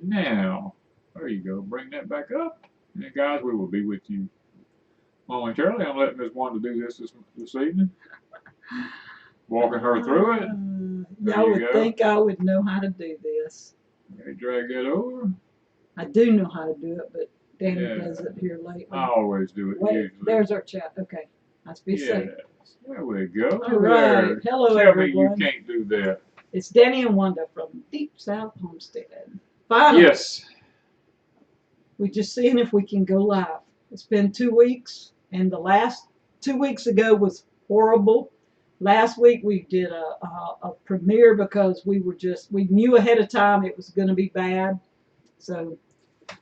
Now, there you go. Bring that back up. And guys, we will be with you momentarily. I'm letting Miss Wanda do this evening. Walking her through it. Y'all would think I would know how to do this. Okay, drag that over. I do know how to do it, but Danny does it here lately. I always do it. Wait, usually. There's our chat. Okay. Let's be safe. There we go. All right. There. Hello, Tell everyone. me you can't do that. It's Danny and Wanda from Deep South Homestead. Finally. Yes. We're just seeing if we can go live. It's been 2 weeks, and the last 2 weeks ago was horrible. Last week we did a premiere because we knew ahead of time it was going to be bad. So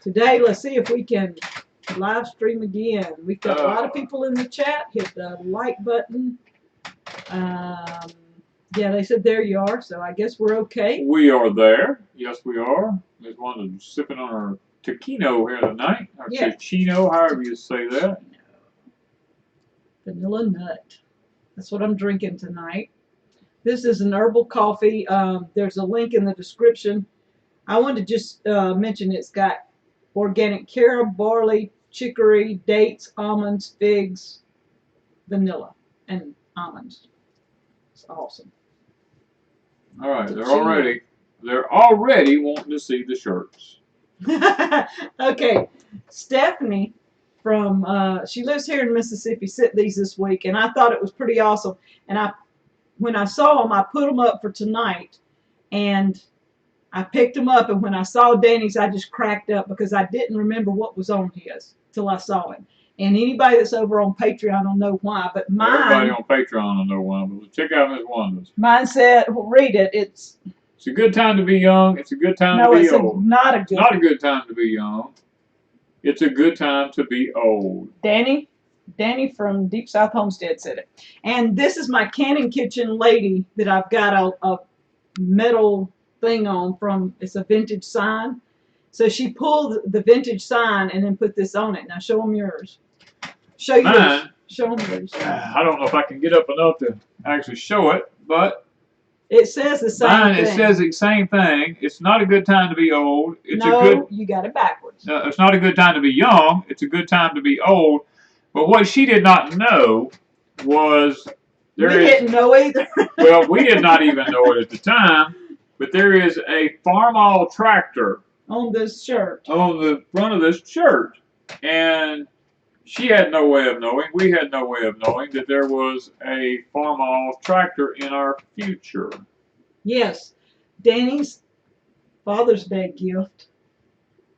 today, let's see if we can live stream again. We've got a lot of people in the chat. Hit the like button. Yeah, they said there you are, so I guess we're okay. We are there. Yes, we are. There's one sipping on our taquino here tonight. Or Ticino, however you say that. Vanilla nut. That's what I'm drinking tonight. This is an herbal coffee. There's a link in the description. I want to just mention it's got organic carob, barley, chicory, dates, almonds, figs, vanilla, and almonds. It's awesome. All right, they're already wanting to see the shirts. Okay, Stephanie from she lives here in Mississippi sent these this week, and I thought it was pretty awesome. And when I saw them, I put them up for tonight, and I picked them up. And when I saw Danny's, I just cracked up because I didn't remember what was on his till I saw it. And anybody that's over on Patreon will know why. But mine, everybody on Patreon will know why. But check out Miss Wanda's. Mine said, well, read it. It's a good time to be young. It's a good time to be old. Not a good time to be young. It's a good time to be old. Danny from Deep South Homestead said it. And this is my Cannon Kitchen lady that I've got a metal thing on from. It's a vintage sign. So she pulled the vintage sign and then put this on it. Now show them yours. Show yours. Show them yours. I don't know if I can get up enough to actually show it, but it says the same thing. It says the same thing. It's not a good time to be old. You got it backwards. It's not a good time to be young. It's a good time to be old. But what she did not know was we didn't know either. Well, we did not even know it at the time. But there is a farm-all tractor on this shirt. On the front of this shirt. And she had no way of knowing, we had no way of knowing that there was a farm-all tractor in our future. Yes. Danny's Father's Day gift.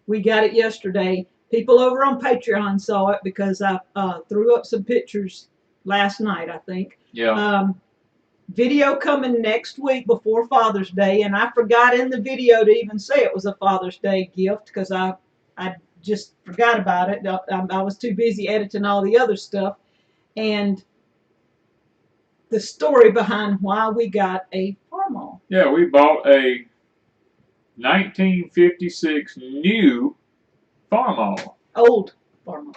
We got it yesterday. People over on Patreon saw it because I threw up some pictures last night, I think. Yeah. Video coming next week before Father's Day, and I forgot in the video to even say it was a Father's Day gift because I just forgot about it. I was too busy editing all the other stuff. And the story behind why we got a farm-all. Yeah, we bought a 1956 new farm-all. Old farm-all.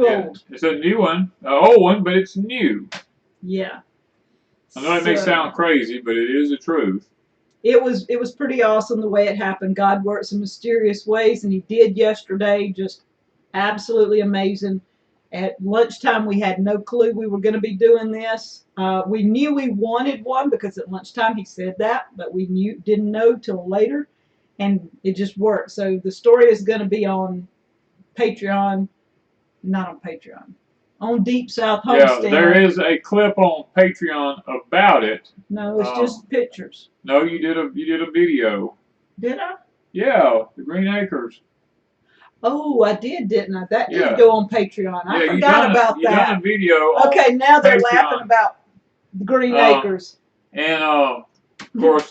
Old. It's a new one, an old one, but it's new. Yeah. I know it may sound crazy, but it is the truth. It was pretty awesome the way it happened. God works in mysterious ways, and He did yesterday. Just absolutely amazing. At lunchtime, we had no clue we were going to be doing this. We knew we wanted one because at lunchtime He said that, but we didn't know till later, and it just worked. So the story is going to be on Patreon, not on Patreon. On Deep South Homestead. Yeah, there is a clip on Patreon about it. No, it's just pictures. No, you did a video. Did I? Yeah, the Green Acres. Oh, I did, didn't I? That did go on Patreon. I forgot about that. You done a video. Okay, now they're laughing about the Green Acres. And of course,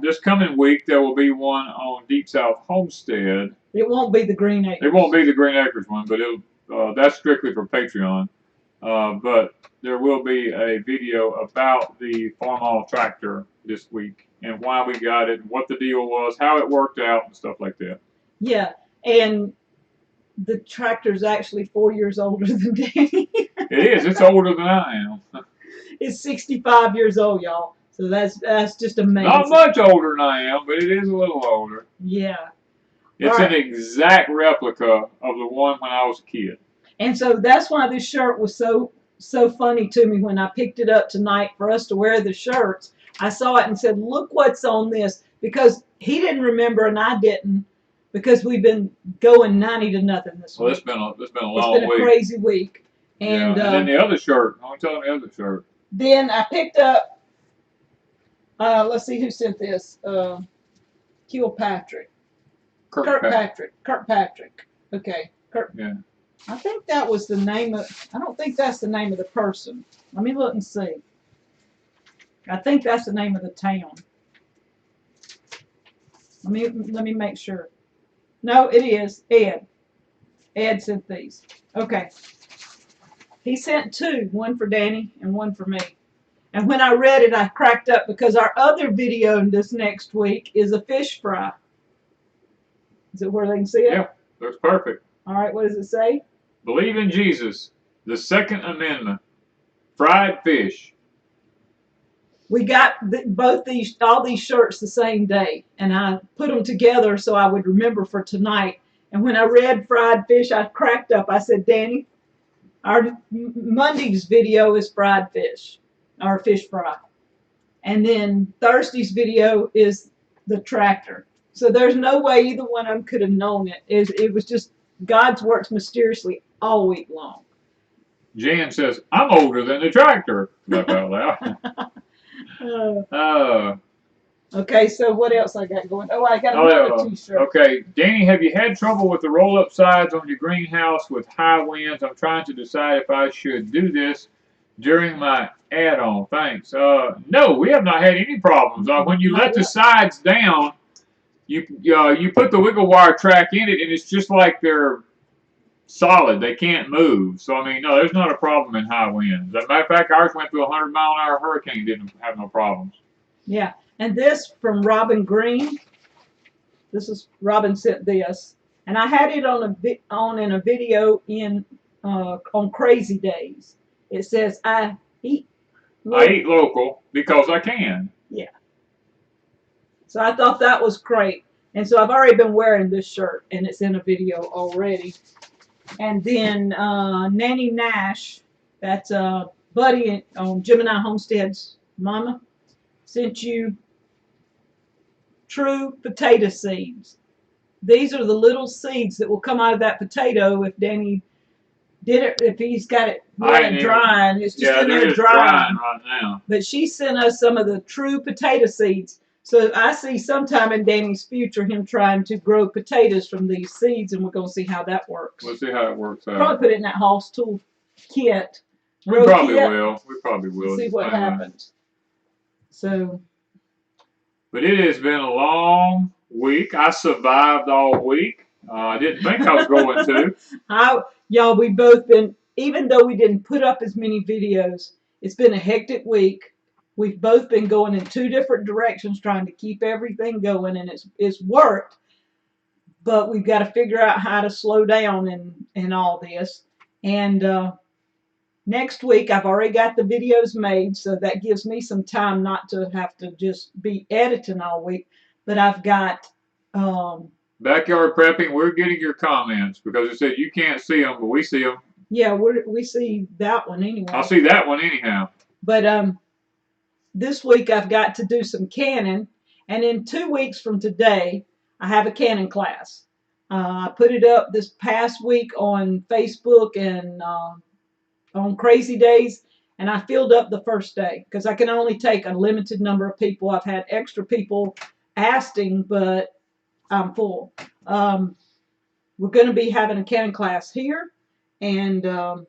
this coming week there will be one on Deep South Homestead. It won't be the Green Acres. It won't be the Green Acres one, but that's strictly for Patreon. But there will be a video about the farm-all tractor this week and why we got it, and what the deal was, how it worked out, and stuff like that. Yeah, and the tractor's actually 4 years older than Danny. It is. It's older than I am. It's 65 years old, y'all. So that's just amazing. Not much older than I am, but it is a little older. Yeah. It's Right. an exact replica of the one when I was a kid. And so that's why this shirt was so funny to me when I picked it up tonight for us to wear the shirts. I saw it and said, "Look what's on this," because he didn't remember and I didn't, because we've been going 90 to nothing this Well, week. it's been a long It's been a week. crazy week. Yeah, And and then the other shirt. I want to tell them the other shirt. then I picked up. Let's see who sent this. Kilpatrick. Kirkpatrick. Kirkpatrick. Okay. Yeah. I think that was the name of. I don't think that's the name of the person. Let me look and see. I think that's the name of the town. Let me make sure. No, it is Ed. Ed sent these. Okay. He sent two, one for Danny and one for me. And when I read it, I cracked up because our other video this next week is a fish fry. Is it where they can see it? Yeah, looks perfect. All right, what does it say? Believe in Jesus, the Second Amendment, fried fish. We got all these shirts the same day, and I put them together so I would remember for tonight. And when I read fried fish, I cracked up. I said, Danny, our Monday's video is fried fish, or fish fry. And then Thursday's video is the tractor. So there's no way either one of them could have known it. It was just God's works mysteriously all week long. Jan says, I'm older than the tractor. Laugh out loud. Okay, so what else I got going? Oh, I got another t-shirt. Okay, Danny, have you had trouble with the roll-up sides on your greenhouse with high winds? I'm trying to decide if I should do this during my add-on. Thanks. No, we have not had any problems. When you let the sides down, you put the wiggle wire track in it, and it's just like they're solid. They can't move. So, I mean, no, there's not a problem in high winds. As a matter of fact, ours went through a 100-mile-an-hour hurricane, didn't have no problems. Yeah, and this from Robin Green. This is Robin sent this, and I had it in a video on Crazy Days. It says I eat local because I can. Yeah. So I thought that was great, and so I've already been wearing this shirt, and it's in a video already. And then Nanny Nash, that's Buddy on Gemini Homestead's mama, sent you true potato seeds. These are the little seeds that will come out of that potato if Danny did it, if he's got it drying. It's just in there drying right now. But she sent us some of the true potato seeds. So I see sometime in Danny's future him trying to grow potatoes from these seeds, and we're going to see how that works. We'll see how it works out. Probably put it in that Hoss Tool kit. We probably will. We probably will. See what happens. So. But it has been a long week. I survived all week. I didn't think I was going to. Y'all, we've both been, even though we didn't put up as many videos, it's been a hectic week. We've both been going in two different directions trying to keep everything going, and it's worked. But we've got to figure out how to slow down in all this. And next week, I've already got the videos made, so that gives me some time not to have to just be editing all week. But I've got... Backyard prepping, we're getting your comments because it said you can't see them, but we see them. Yeah, we see that one anyway. I'll see that one anyhow. But this week I've got to do some canning, and in 2 weeks from today, I have a canning class. I put it up this past week on Facebook and on Crazy Days, and I filled up the first day because I can only take a limited number of people. I've had extra people asking, but I'm full. We're going to be having a canning class here, and there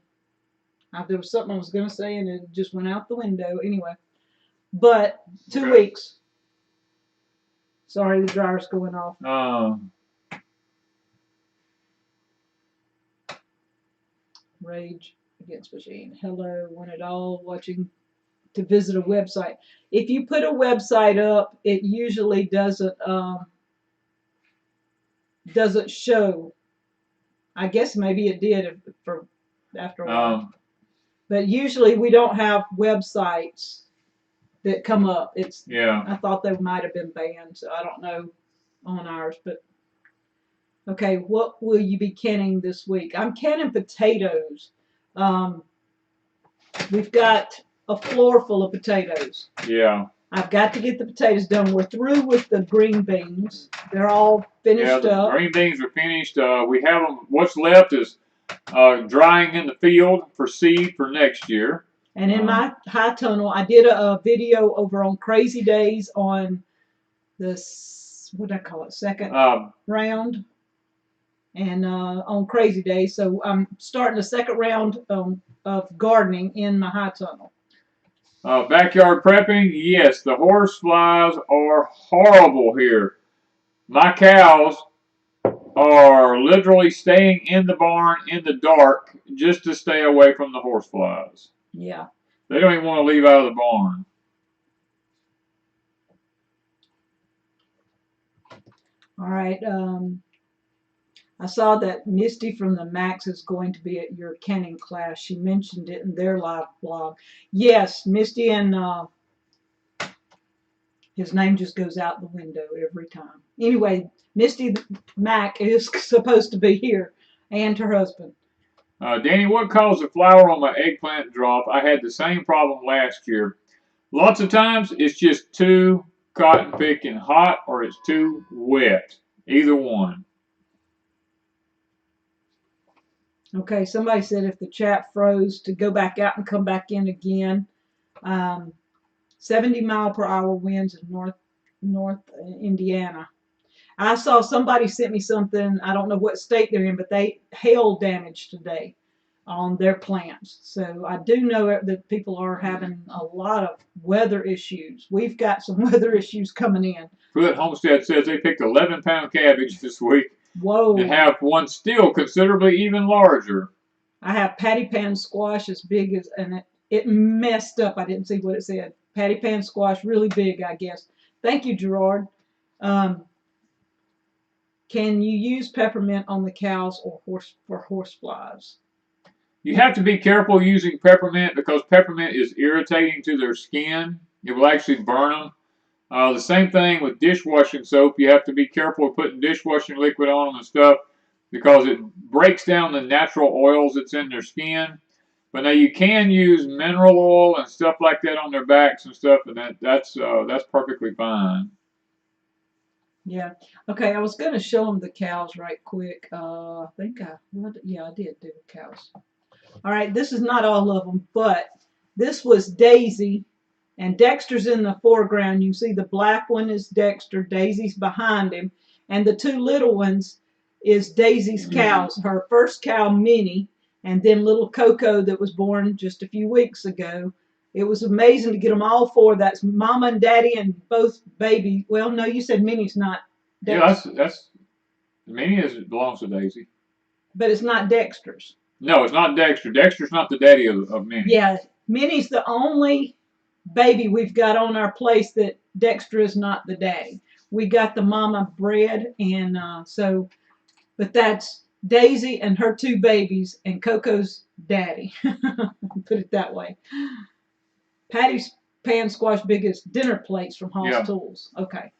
was something I was going to say, and it just went out the window anyway. But 2 weeks. Sorry, the dryer's going off. Rage Against Machine. Hello, one and all watching to visit a website. If you put a website up, it usually doesn't show. I guess maybe it did after a while. But usually we don't have websites that come up. I thought they might have been banned, so I don't know on ours. But Okay, what will you be canning this week? I'm canning potatoes. Um, we've got a floor full of potatoes. Yeah. I've got to get the potatoes done. We're through with the green beans. They're all finished up. Green beans are finished. We have them. What's left is drying in the field for seed for next year. And in my high tunnel, I did a video over on Crazy Days on this, what do I call it, second round. And on Crazy Days. So I'm starting the second round of gardening in my high tunnel. Backyard prepping, yes, the horse flies are horrible here. My cows are literally staying in the barn in the dark just to stay away from the horse flies. Yeah. They don't even want to leave out of the barn. All right. I saw that Misty from the Max is going to be at your canning class. She mentioned it in their live blog. Yes, Misty, and his name just goes out the window every time. Anyway, Misty Mac is supposed to be here, and her husband. Danny, what caused the flower on my eggplant drop? I had the same problem last year. Lots of times it's just too cotton picking hot or it's too wet. Either one. Okay, somebody said if the chat froze to go back out and come back in again. 70-mile-per-hour winds in north Indiana. I saw somebody sent me something. I don't know what state they're in, but they hail damage today on their plants. So I do know that people are having a lot of weather issues. We've got some weather issues coming in. Pruning Homestead says they picked 11-pound cabbage this week. Whoa. And have one still considerably even larger. I have patty pan squash as big as, and it messed up. I didn't see what it said. Patty pan squash, really big, I guess. Thank you, Gerard. Can you use peppermint on the cows or for horse flies? You have to be careful using peppermint because peppermint is irritating to their skin. It will actually burn them. The same thing with dishwashing soap. You have to be careful putting dishwashing liquid on them and stuff because it breaks down the natural oils that's in their skin. But now you can use mineral oil and stuff like that on their backs and stuff, and that's perfectly fine. Yeah. Okay, I was going to show them the cows right quick. I think I did do the cows. All right, this is not all of them, but this was Daisy. And Dexter's in the foreground. You see the black one is Dexter. Daisy's behind him. And the two little ones is Daisy's cows. Her first cow, Minnie, and then little Coco that was born just a few weeks ago. It was amazing to get them all four. That's Mama and Daddy and both baby. Well, no, you said Minnie's not Dexter. Yeah, Minnie belongs to Daisy. But it's not Dexter's. No, it's not Dexter. Dexter's not the daddy of Minnie. Yeah, Minnie's the only baby we've got on our place that Dexter is not the daddy. We got the mama bred, and but that's Daisy and her two babies and Coco's daddy. Put it that way. Patty's pan squash biggest dinner plates from Hall's Tools. Okay.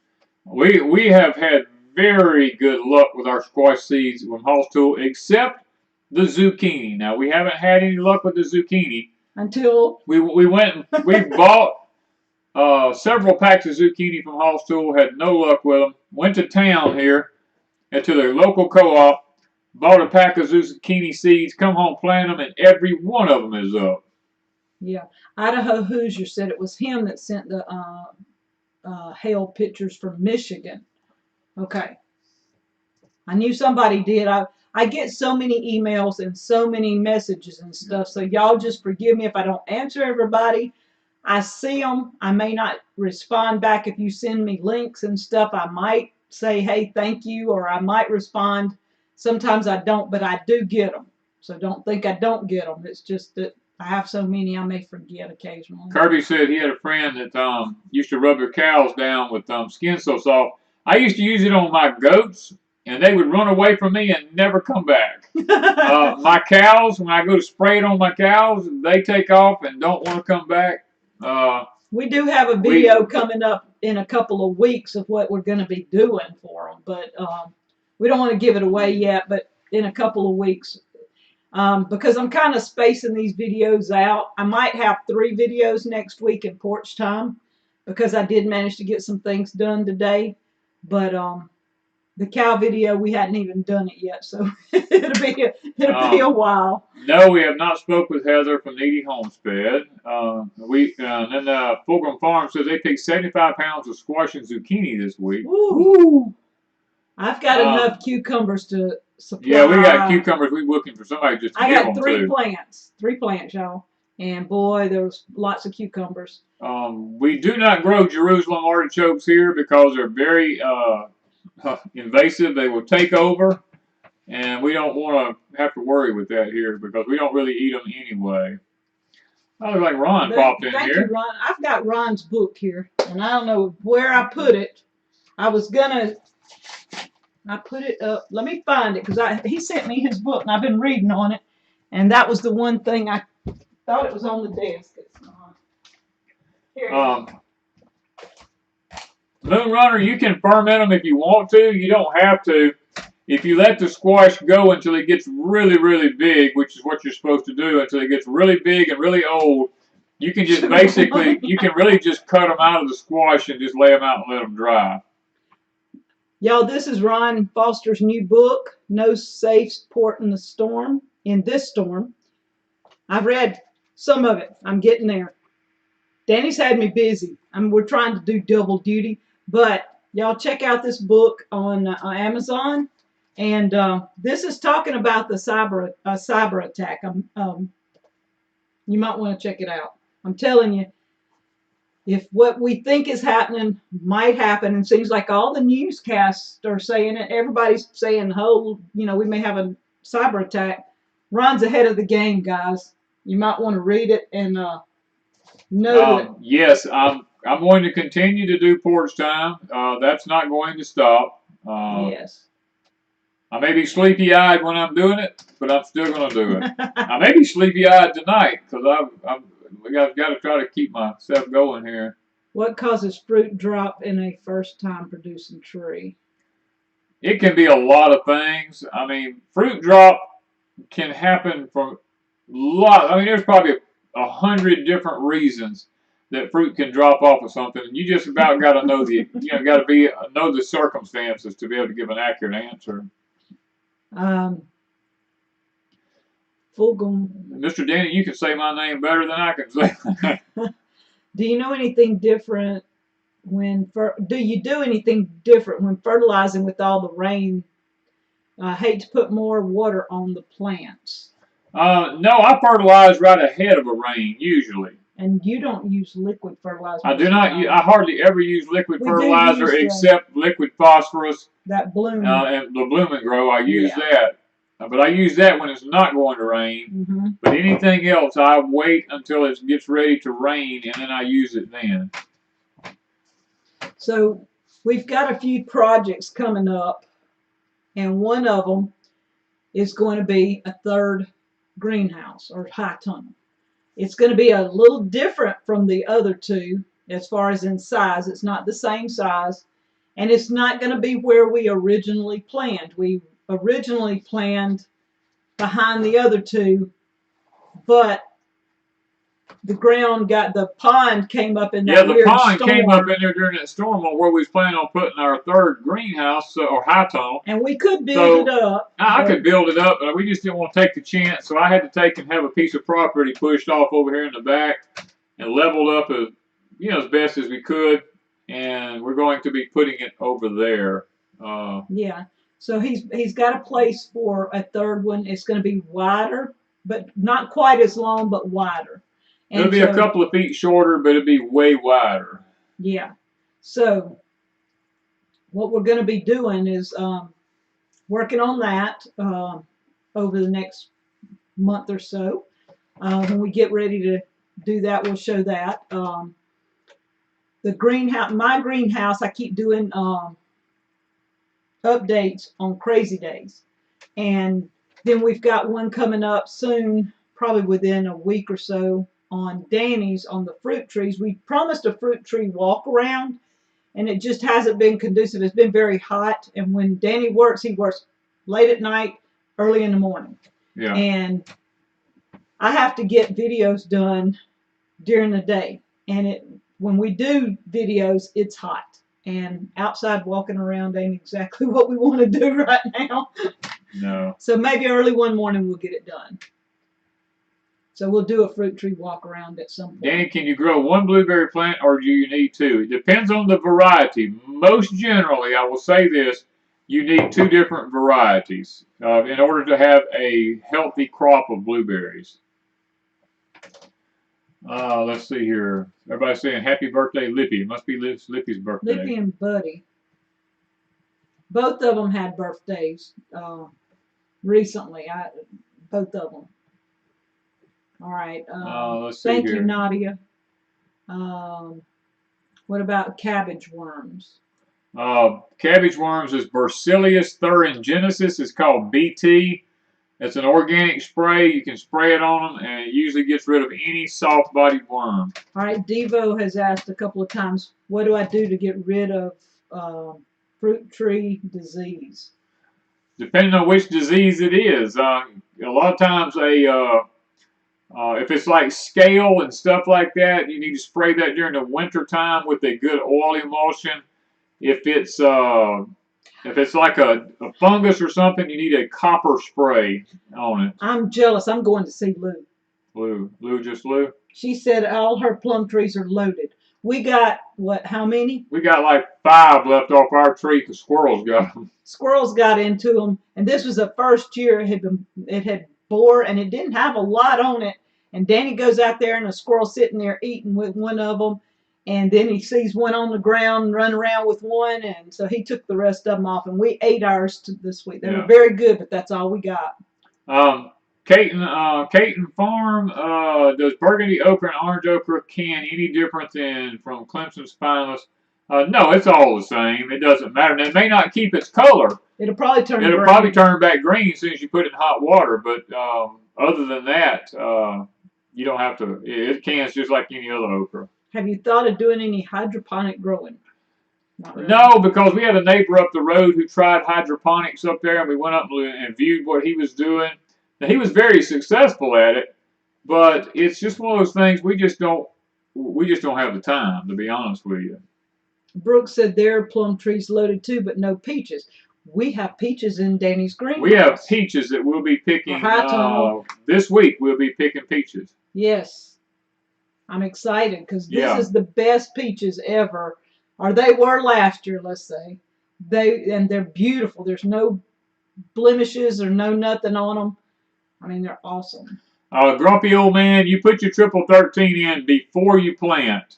We have had very good luck with our squash seeds from Hall's Tools, except the zucchini. Now we haven't had any luck with the zucchini. Until we went and we bought several packs of zucchini from Hall's Tool, had no luck with them. Went to town here and to their local co-op, bought a pack of zucchini seeds, come home, plant them, and every one of them is up. Yeah. Idaho Hoosier said it was him that sent the hail pictures from Michigan. Okay. I knew somebody did. I get so many emails and so many messages and stuff, so y'all just forgive me if I don't answer everybody. I see them. I may not respond back if you send me links and stuff. I might say, hey, thank you, or I might respond. Sometimes I don't, but I do get them. So don't think I don't get them. It's just that I have so many I may forget occasionally. Kirby said he had a friend that used to rub their cows down with Skin So Soft. I used to use it on my goats, and they would run away from me and never come back. My cows, when I go to spray it on my cows, they take off and don't want to come back. We do have a video coming up in a couple of weeks of what we're going to be doing for them. But we don't want to give it away yet, but in a couple of weeks. Because I'm kind of spacing these videos out. I might have 3 videos next week in Porch Time because I did manage to get some things done today. But the cow video, we hadn't even done it yet, so it'll be a while. No, we have not spoke with Heather from Needy Homestead. And then Fulgham Farm says they picked 75 pounds of squash and zucchini this week. Ooh. I've got enough cucumbers to supply. Yeah, we got cucumbers. We're looking for somebody just to give them to. I got 3 plants, y'all. And boy, there was lots of cucumbers. We do not grow Jerusalem artichokes here because they're very invasive. They will take over, and we don't want to have to worry with that here because we don't really eat them anyway. I look like Ron popped in here. Thank you, Ron. I've got Ron's book here, and I don't know where I put it. I put it up. Let me find it because he sent me his book, and I've been reading on it, and that was the one thing I thought it was on the desk. It's not. Here it is. Moonrunner, you can ferment them if you want to. You don't have to. If you let the squash go until it gets really, really big, which is what you're supposed to do, until it gets really big and really old, you can just basically, you can really just cut them out of the squash and just lay them out and let them dry. Y'all, this is Ron Foster's new book, No Safe Port in this Storm. I've read some of it. I'm getting there. Danny's had me busy. We're trying to do double duty, but y'all check out this book on Amazon. And this is talking about the cyber attack. You might want to check it out. I'm telling you, if what we think is happening might happen, and seems like all the newscasts are saying it, everybody's saying, "Oh, we may have a cyber attack." Ron's ahead of the game, guys. You might want to read it and know that. Yes, I'm going to continue to do Porch Time. That's not going to stop. Yes. I may be sleepy-eyed when I'm doing it, but I'm still going to do it. I may be sleepy-eyed tonight because I've got to try to keep myself going here. What causes fruit drop in a first-time producing tree? It can be a lot of things. I mean, fruit drop can happen from there's probably 100 different reasons that fruit can drop off of something, and you just about got to know know the circumstances to be able to give an accurate answer. Fulgham. Mr. Danny, you can say my name better than I can say. Do you know anything different do you do anything different when fertilizing with all the rain? I hate to put more water on the plants. No, I fertilize right ahead of a rain usually. And you don't use liquid fertilizer? I do not. I hardly ever use liquid fertilizer except liquid phosphorus. That bloom. And the bloom and grow, I use that. But I use that when it's not going to rain. Mm-hmm. But anything else, I wait until it gets ready to rain, and then I use it then. So we've got a few projects coming up, and one of them is going to be a 3rd greenhouse or high tunnel. It's going to be a little different from the other 2 as far as in size. It's not the same size, and it's not going to be where we originally planned. We originally planned behind the other 2, but the pond came up in that weird storm. Yeah, the pond came up in there during that storm where we was planning on putting our 3rd greenhouse or high tunnel. And we could build it up. I could build it up, but we just didn't want to take the chance, so I had to take and have a piece of property pushed off over here in the back and leveled up as best as we could, and we're going to be putting it over there. Yeah. So he's got a place for a 3rd one. It's going to be wider, but not quite as long, but wider. And it'll be a couple of feet shorter, but it'll be way wider. Yeah. So what we're going to be doing is working on that over the next month or so. When we get ready to do that, we'll show that. The greenhouse, my greenhouse, I keep doing updates on Crazy Days. And then we've got one coming up soon, probably within a week or so, on Danny's on the fruit trees. We promised a fruit tree walk around, and it just hasn't been conducive. It's been very hot, and when Danny works, he works late at night, early in the morning. Yeah. And I have to get videos done during the day, and when we do videos, it's hot, and outside walking around ain't exactly what we want to do right now. No. So maybe early one morning we'll get it done. So we'll do a fruit tree walk around at some point. Danny, can you grow one blueberry plant, or do you need two? It depends on the variety. Most generally, I will say this, you need 2 different varieties in order to have a healthy crop of blueberries. Let's see here. Everybody's saying happy birthday, Lippy. It must be Lippy's birthday. Lippy and Buddy. Both of them had birthdays recently. Both of them. All right. Let's see thank here. you, Nadia. What about cabbage worms? Cabbage worms is Bacillus thuringiensis. It's called BT. It's an organic spray. You can spray it on them, and it usually gets rid of any soft-bodied worm. All right. Devo has asked a couple of times, what do I do to get rid of fruit tree disease? Depending on which disease it is. A lot of times if it's like scale and stuff like that, you need to spray that during the winter time with a good oil emulsion. If it's like a fungus or something, you need a copper spray on it. I'm jealous. I'm going to see Lou. Lou. She said all her plum trees are loaded. We got, what, how many? We got like 5 left off our tree because squirrels got them. Squirrels got into them, and this was the first year it had bore, and it didn't have a lot on it. And Danny goes out there, and a squirrel sitting there eating with one of them, and then he sees one on the ground and run around with one, and so he took the rest of them off, and we ate ours this week. They were very good, but that's all we got. Caton Farm, does burgundy okra and orange okra can any different than from Clemson's finest? No, it's all the same. It doesn't matter. And it may not keep its color. It'll probably turn green. Probably turn back green as soon as you put it in hot water. But other than that, you don't have to. It cans just like any other okra. Have you thought of doing any hydroponic growing? Really. No, because we had a neighbor up the road who tried hydroponics up there, and we went up and viewed what he was doing. Now, he was very successful at it, but it's just one of those things we just don't have the time, to be honest with you. Brooke said their plum trees loaded too, but no peaches. We have peaches in Danny's greenhouse. We have peaches that we'll be picking this week. We'll be picking peaches. Yes, I'm excited because this is the best peaches ever, or they were last year. Let's say they're beautiful. There's no blemishes or no nothing on them. I mean, they're awesome. Grumpy old man, you put your triple 13 in before you plant.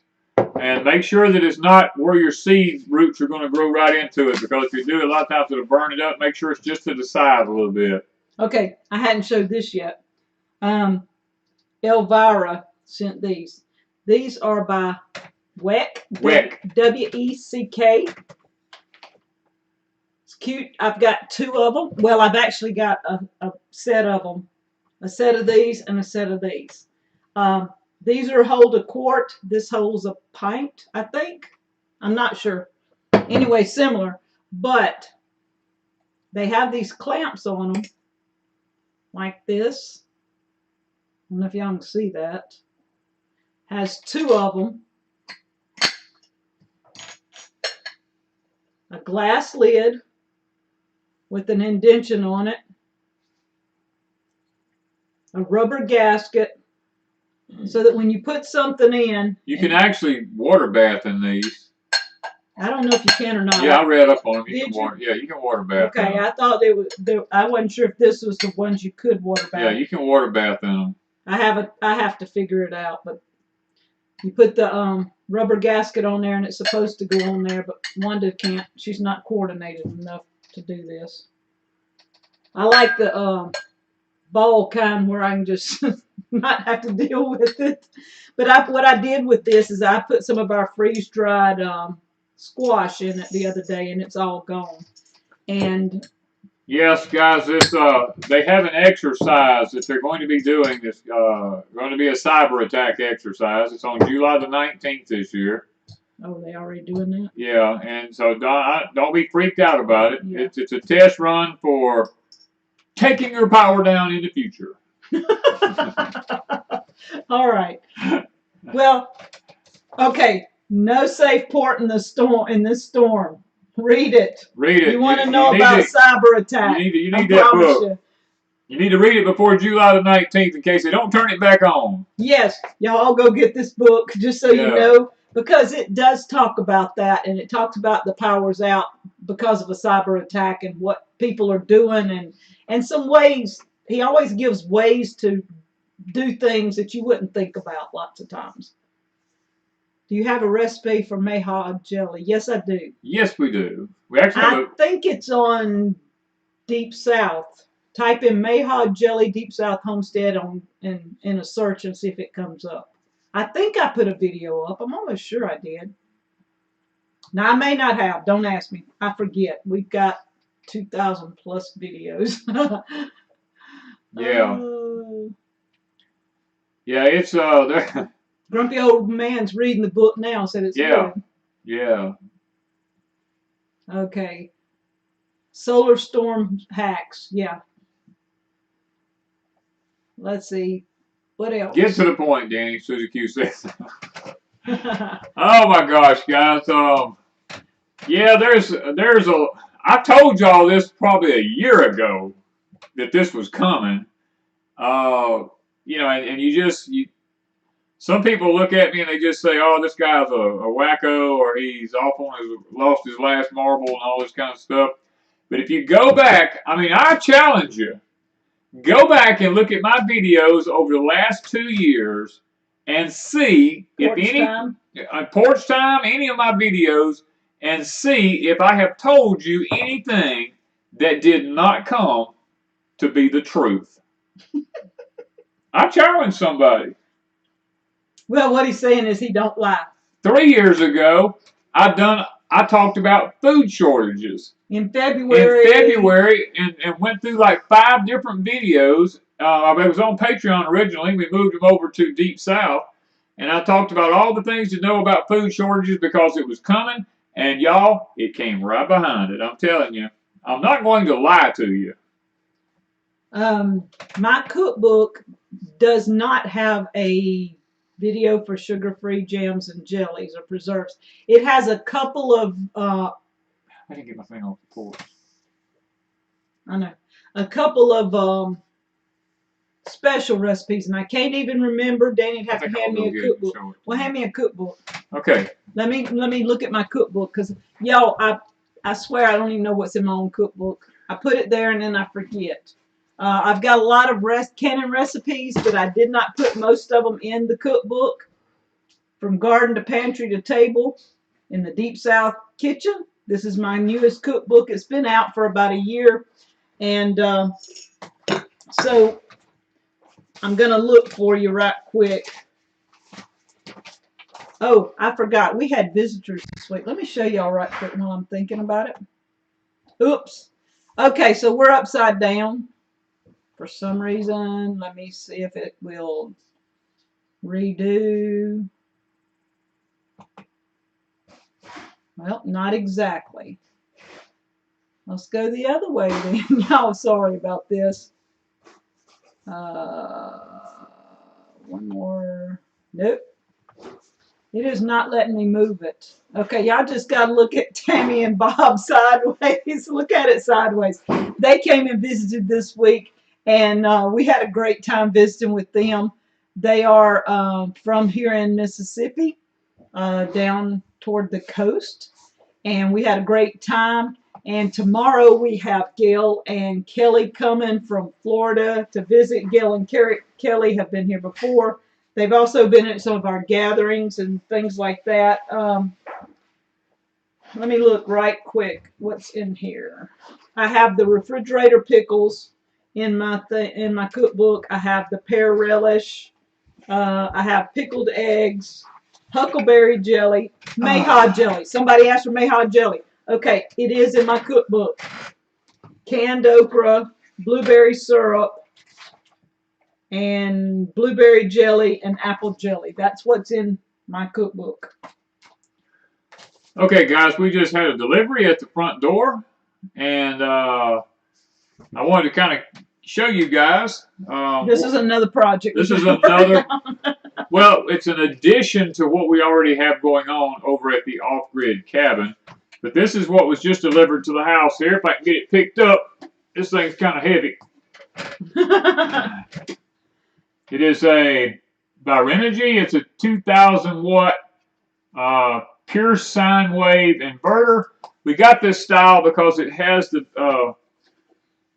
And make sure that it's not where your seed roots are going to grow right into it, because if you do, a lot of times it'll burn it up. Make sure it's just to the side a little bit. Okay, I hadn't showed this yet. Elvira sent these. These are by Weck. W-E-C-K. It's cute. I've got 2 of them. Well, I've actually got a set of them. A set of these and a set of these. These hold a quart. This holds a pint, I think. I'm not sure. Anyway, similar. But they have these clamps on them. Like this. I don't know if y'all can see that. Has 2 of them. A glass lid with an indentation on it. A rubber gasket. So that when you put something in... You can actually water bath in these. I don't know if you can or not. Yeah, I read up on them. You can water bath in them. Okay, I thought I wasn't sure if this was the ones you could water bath. Yeah, you can water bath in them. I have to figure it out, but you put the rubber gasket on there and it's supposed to go on there, but Wanda can't. She's not coordinated enough to do this. I like the ball kind where I can just not have to deal with it. But what I did with this is I put some of our freeze-dried squash in it the other day, and it's all gone. And yes, guys, they have an exercise that they're going to be doing. It's going to be a cyber attack exercise. It's on July the 19th this year. Oh, they already doing that? Yeah, and so don't be freaked out about it. Yeah. It's a test run for taking your power down in the future. All right. Well, okay. No safe port in the storm. In this storm, read it. Read it. You want to know about cyber attack? You need that book. You need to read it before July the 19th in case they don't turn it back on. Yes, y'all go get this book just so you know, because it does talk about that, and it talks about the power's out because of a cyber attack and what people are doing, and some ways. He always gives ways to do things that you wouldn't think about lots of times. Do you have a recipe for mayhaw jelly? Yes, I do. Yes, we do. We actually I think it's on Deep South. Type in mayhaw jelly Deep South Homestead in a search and see if it comes up. I think I put a video up. I'm almost sure I did. Now I may not have. Don't ask me. I forget. We've got 2,000 plus videos. Yeah. Yeah, it's Grumpy old man's reading the book now. Said it's good. Yeah. Okay. Solar storm hacks. Yeah. Let's see. What else? Get to the point, Danny. Susie Q says. Oh my gosh, guys. Yeah, there's a. I told y'all this probably a year ago that this was coming. You know, and you some people look at me and they just say, "Oh, this guy's a wacko," or he's lost his last marble and all this kind of stuff. But if you go back, I mean, I challenge you. Go back and look at my videos over the last 2 years and see if Porch Time, any of my videos, and see if I have told you anything that did not come to be the truth. I challenge somebody. Well, what he's saying is he don't lie. 3 years ago, I talked about food shortages. In February, and went through like 5 different videos. It was on Patreon originally. We moved them over to Deep South. And I talked about all the things to know about food shortages because it was coming. And y'all, it came right behind it. I'm telling you. I'm not going to lie to you. My cookbook does not have a video for sugar-free jams and jellies or preserves. It has a couple of I didn't get my thing off the porch. I know. A couple of special recipes, and I can't even remember. Danny'd have to hand me a cookbook. Well, hand me a cookbook. Okay. Let me look at my cookbook, because y'all, I swear I don't even know what's in my own cookbook. I put it there and then I forget. I've got a lot of canon recipes, but I did not put most of them in the cookbook. From garden to pantry to table in the Deep South kitchen. This is my newest cookbook. It's been out for about a year. And so I'm going to look for you right quick. Oh, I forgot. We had visitors this week. Let me show y'all right quick while I'm thinking about it. Oops. Okay, so we're upside down for some reason. Let me see if it will redo. Well, not exactly. Let's go the other way then. Y'all, sorry about this. One more. Nope. It is not letting me move it. Okay, y'all just got to look at Tammy and Bob sideways. Look at it sideways. They came and visited this week, and we had a great time visiting with them. They are from here in Mississippi, down toward the coast, and we had a great time. And tomorrow we have Gail and Kelly coming from Florida to visit. Gail and Kelly have been here before. They've also been at some of our gatherings and things like that. Let me look right quick. What's in here? I have the refrigerator pickles in my cookbook. I have the pear relish. I have pickled eggs, huckleberry jelly, mayhaw jelly. Somebody asked for mayhaw jelly. Okay, it is in my cookbook. Canned okra, blueberry syrup, and blueberry jelly and apple jelly. That's what's in my cookbook. Okay, guys, we just had a delivery at the front door, and I wanted to kind of show you guys. This is another project. This is another. Well, it's an addition to what we already have going on over at the off-grid cabin. But this is what was just delivered to the house here. If I can get it picked up, this thing's kind of heavy. It is a Byrenergy. It's a 2,000 watt pure sine wave inverter. We got this style because it has the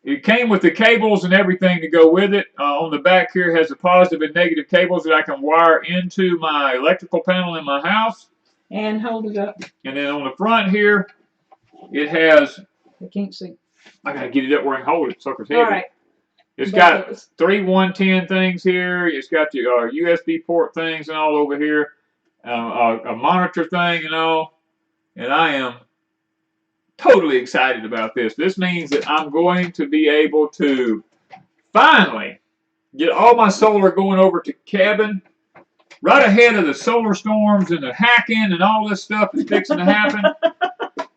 it came with the cables and everything to go with it. On the back here has the positive and negative cables that I can wire into my electrical panel in my house. And hold it up. And then on the front here, it has. I can't see. I gotta get it up where I can hold it. Sucker's heavy. All right. It's got 3 110 things here. It's got the USB port things and all over here. A monitor thing and all. And I am totally excited about this. This means that I'm going to be able to finally get all my solar going over to cabin right ahead of the solar storms and the hacking and all this stuff that's fixing to happen.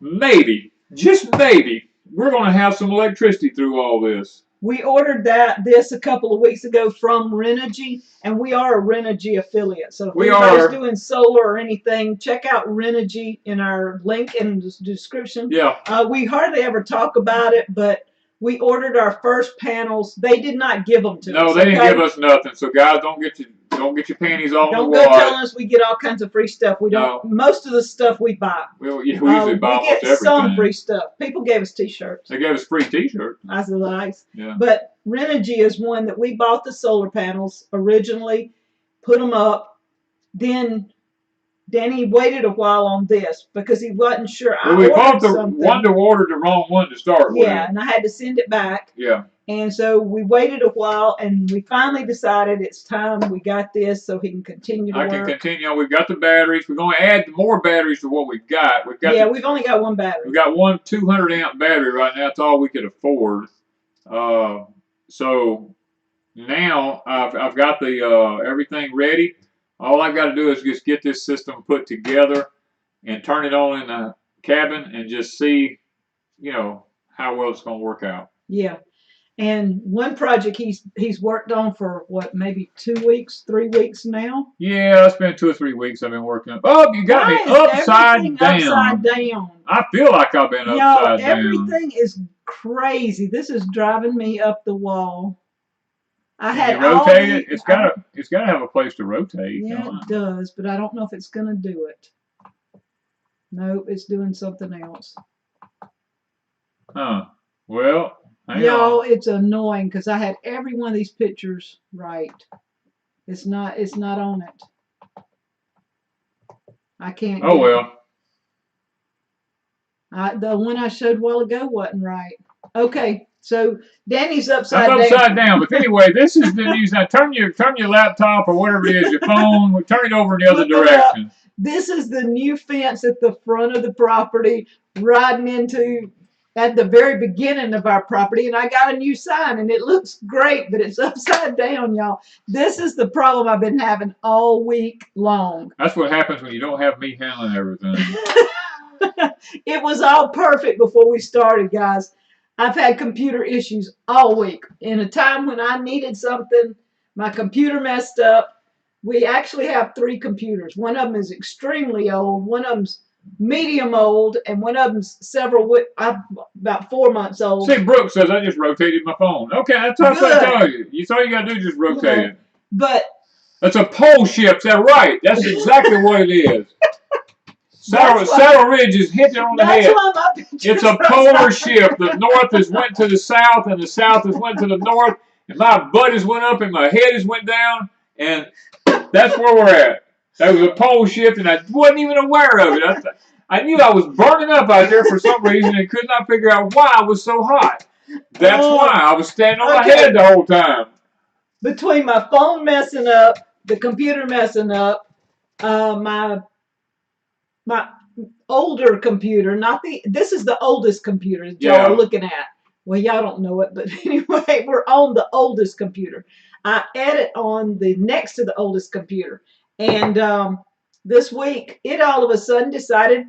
Maybe, just maybe, we're going to have some electricity through all this. We ordered this a couple of weeks ago from Renogy, and we are a Renogy affiliate. So if anybody's doing solar or anything, check out Renogy in our link in the description. Yeah. We hardly ever talk about it, but we ordered our first panels. They did not give them to us. No, they didn't give us nothing. So guys, don't get your panties all in the water. Don't go telling us we get all kinds of free stuff. We don't. No. Most of the stuff we buy. We usually buy almost everything. We get some free stuff. People gave us T-shirts. They gave us free T-shirts. That's nice. Yeah. But Renogy is one that we bought the solar panels originally, put them up, then Danny waited a while on this because he wasn't sure. Well, we bought the one to order the wrong one to start with. Yeah, and I had to send it back. Yeah. And so we waited a while, and we finally decided it's time. We got this so he can continue to work. I can continue. We've got the batteries. We're going to add more batteries to what we've got. We've only got one battery. We've got one 200 amp battery right now. That's all we could afford. So now I've got the everything ready. All I've got to do is just get this system put together and turn it on in the cabin and just see, how well it's going to work out. Yeah. And one project he's worked on for what, maybe 2 weeks, 3 weeks now? Yeah, it's been 2 or 3 weeks I've been working on. Oh, you got me upside down. Upside down. I feel like I've been upside down. Everything is crazy. This is driving me up the wall. Can you rotate it? It's got to have a place to rotate. Yeah, it does, but I don't know if it's going to do it. Nope, it's doing something else. Huh. Well. Y'all, it's annoying because I had every one of these pictures right. It's not on it. I can't. Oh well. The one I showed a while ago wasn't right. Okay, so Danny's upside down. I'm upside down, but anyway, this is the news. Now turn your laptop or whatever it is, your phone, turn it over in the other direction. This is the new fence at the front of the property, riding into at the very beginning of our property, and I got a new sign, and it looks great, but it's upside down, y'all. This is the problem I've been having all week long. That's what happens when you don't have me handling everything. It was all perfect before we started, guys. I've had computer issues all week. In a time when I needed something, my computer messed up. We actually have 3 computers. One of them is extremely old. One of them's medium old, and one of them's about 4 months old. See, Brooke says I just rotated my phone. Okay, that's what I tell you. All you got to do is just rotate it. But that's a pole shift. Is that right? That's exactly what it is. Saddle Ridge is hitting on the head. It's a polar shift. The north has went to the south, and the south has went to the north, and my butt has went up, and my head has went down, and that's where we're at. That was a pole shift, and I wasn't even aware of it. I knew I was burning up out there for some reason and could not figure out why I was so hot. That's why I was standing on my head the whole time. Between my phone messing up, the computer messing up, my older computer, this is the oldest computer that y'all are looking at. Well, y'all don't know it, but anyway, we're on the oldest computer. I edit on the next to the oldest computer. And this week, it all of a sudden decided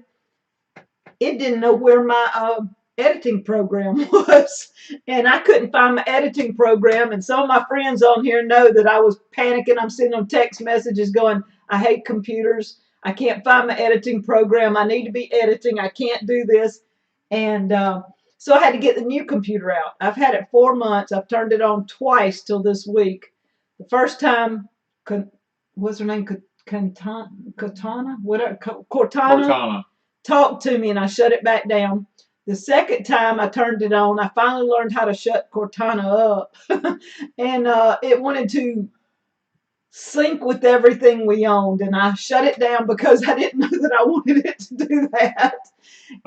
it didn't know where my editing program was, and I couldn't find my editing program. And some of my friends on here know that I was panicking. I'm sending them text messages going, I hate computers. I can't find my editing program. I need to be editing. I can't do this. And so I had to get the new computer out. I've had it 4 months. I've turned it on twice till this week. The first time, what's her name? Cortana? Whatever. Cortana talked to me, and I shut it back down. The second time I turned it on, I finally learned how to shut Cortana up. And it wanted to sync with everything we owned, and I shut it down because I didn't know that I wanted it to do that.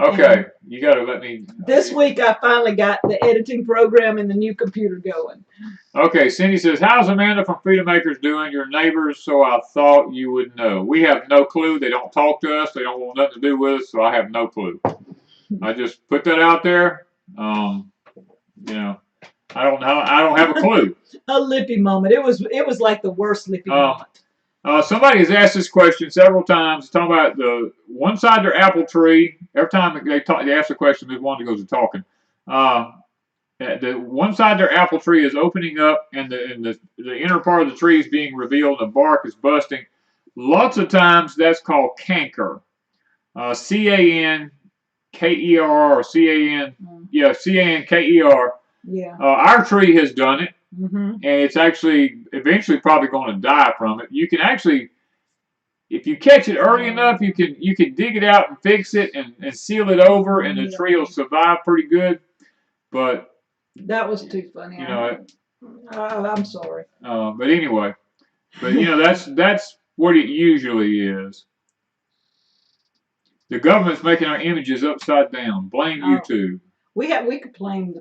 Okay, and you got to let me. This week I finally got the editing program and the new computer going. Okay, Cindy says, how's Amanda from Freedom Makers doing? Your neighbors, so I thought you would know. We have no clue. They don't talk to us. They don't want nothing to do with us, so I have no clue. I just put that out there. You know, I don't know. I don't have a clue. A Lippy moment. It was like the worst Lippy moment. Somebody has asked this question several times. Talking about the one side of their apple tree. Every time they ask the question, there's one that goes to talking. The one side of their apple tree is opening up, and the inner part of the tree is being revealed. The bark is busting. Lots of times that's called canker. C-A-N-K-E-R or C-A-N. Yeah, C-A-N-K-E-R. Yeah. Our tree has done it. Mm-hmm. And it's actually eventually probably going to die from it. You can actually, if you catch it early enough, you can dig it out and fix it and seal it over, and the tree will survive pretty good. But that was too funny. You know, I'm sorry. But anyway, you know that's what it usually is. The government's making our images upside down. Blame YouTube. We could blame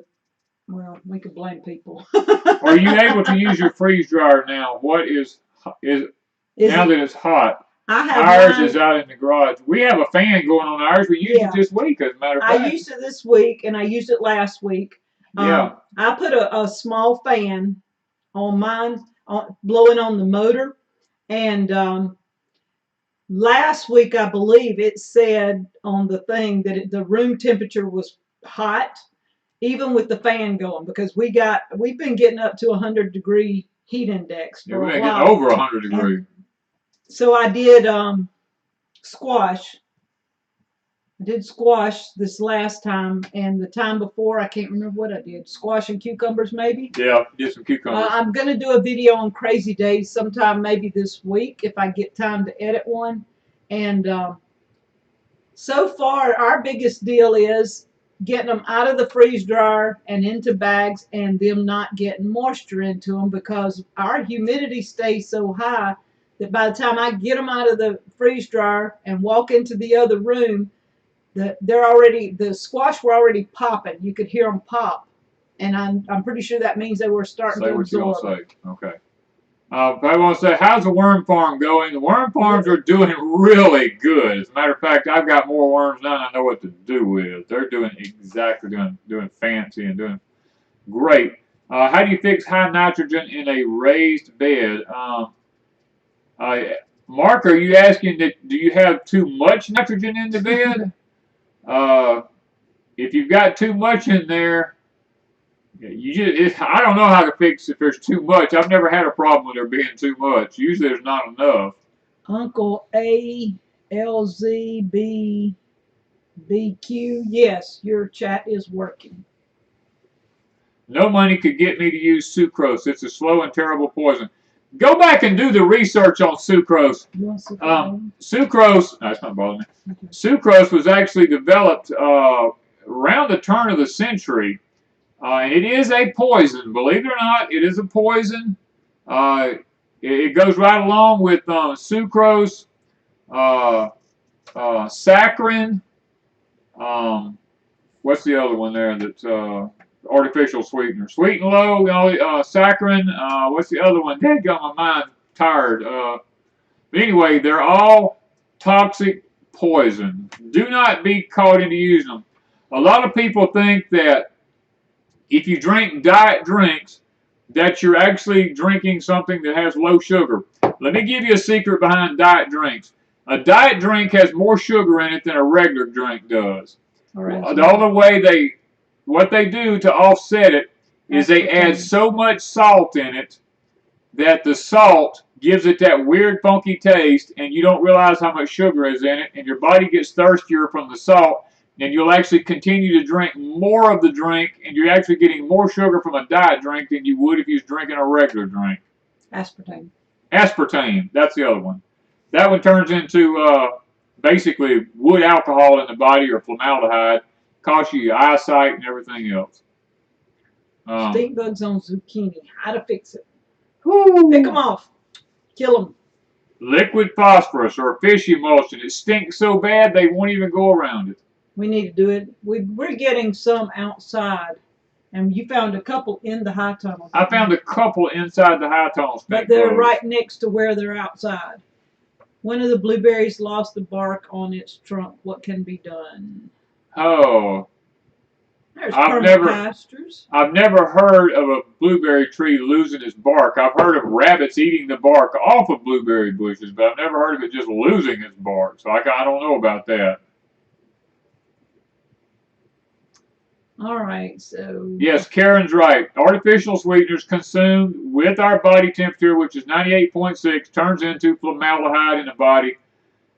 we could blame people. Are you able to use your freeze dryer now? What is now that it's hot? Ours is out in the garage. We have a fan going on ours. We used it this week, as a matter of fact. I used it this week, and I used it last week. Yeah. I put a small fan on mine, blowing on the motor, and last week I believe it said on the thing that the room temperature was hot, even with the fan going, because we've been getting up to 100-degree heat index for we've a been while. getting over 100 degrees. So I did squash. I did squash this last time, and the time before I can't remember what I did. Squash and cucumbers, maybe. Yeah, did some cucumbers. I'm gonna do a video on Crazy Days sometime, maybe this week, if I get time to edit one. And so far, our biggest deal is getting them out of the freeze dryer and into bags, and them not getting moisture into them, because our humidity stays so high that by the time I get them out of the freeze dryer and walk into the other room, the squash were already popping. You could hear them pop, and I'm pretty sure that means they were starting to absorb. Say what you gonna say. Okay. I want to say, how's the worm farm going? The worm farms are doing really good. As a matter of fact, I've got more worms now than I know what to do with. They're doing doing fancy and doing great. How do you fix high nitrogen in a raised bed? Mark, are you asking do you have too much nitrogen in the bed? If you've got too much in there, I don't know how to fix if there's too much. I've never had a problem with there being too much. Usually there's not enough. Uncle ALZBBQ, yes, your chat is working. No money could get me to use sucrose. It's a slow and terrible poison. Go back and do the research on sucrose. Sucrose, that's not bothering me. Okay. Sucrose was actually developed around the turn of the century. And it is a poison. Believe it or not, it is a poison. It goes right along with sucrose, saccharin. What's the other one there that's artificial sweetener? Sweet and low, saccharin. What's the other one? Dad got my mind tired. But anyway, they're all toxic poison. Do not be caught into using them. A lot of people think that if you drink diet drinks, that you're actually drinking something that has low sugar. Let me give you a secret behind diet drinks. A diet drink has more sugar in it than a regular drink does. What they do to offset it is they add so much salt in it that the salt gives it that weird funky taste, and you don't realize how much sugar is in it, and your body gets thirstier from the salt, and you'll actually continue to drink more of the drink, and you're actually getting more sugar from a diet drink than you would if you was drinking a regular drink. Aspartame. Aspartame, that's the other one. That one turns into basically wood alcohol in the body, or formaldehyde, costs you your eyesight and everything else. Stink bugs on zucchini. How to fix it? Whoo. Pick them off. Kill them. Liquid phosphorus or fish emulsion. It stinks so bad they won't even go around it. We need to do it. We're getting some outside, and you found a couple in the high tunnel. I found a couple inside the high tunnel. But they're right next to where they're outside. One of the blueberries lost the bark on its trunk. What can be done? Oh. There's permapastures. I've never heard of a blueberry tree losing its bark. I've heard of rabbits eating the bark off of blueberry bushes, but I've never heard of it just losing its bark. So I don't know about that. All right, so... Yes, Karen's right. Artificial sweeteners consumed with our body temperature, which is 98.6, turns into formaldehyde in the body,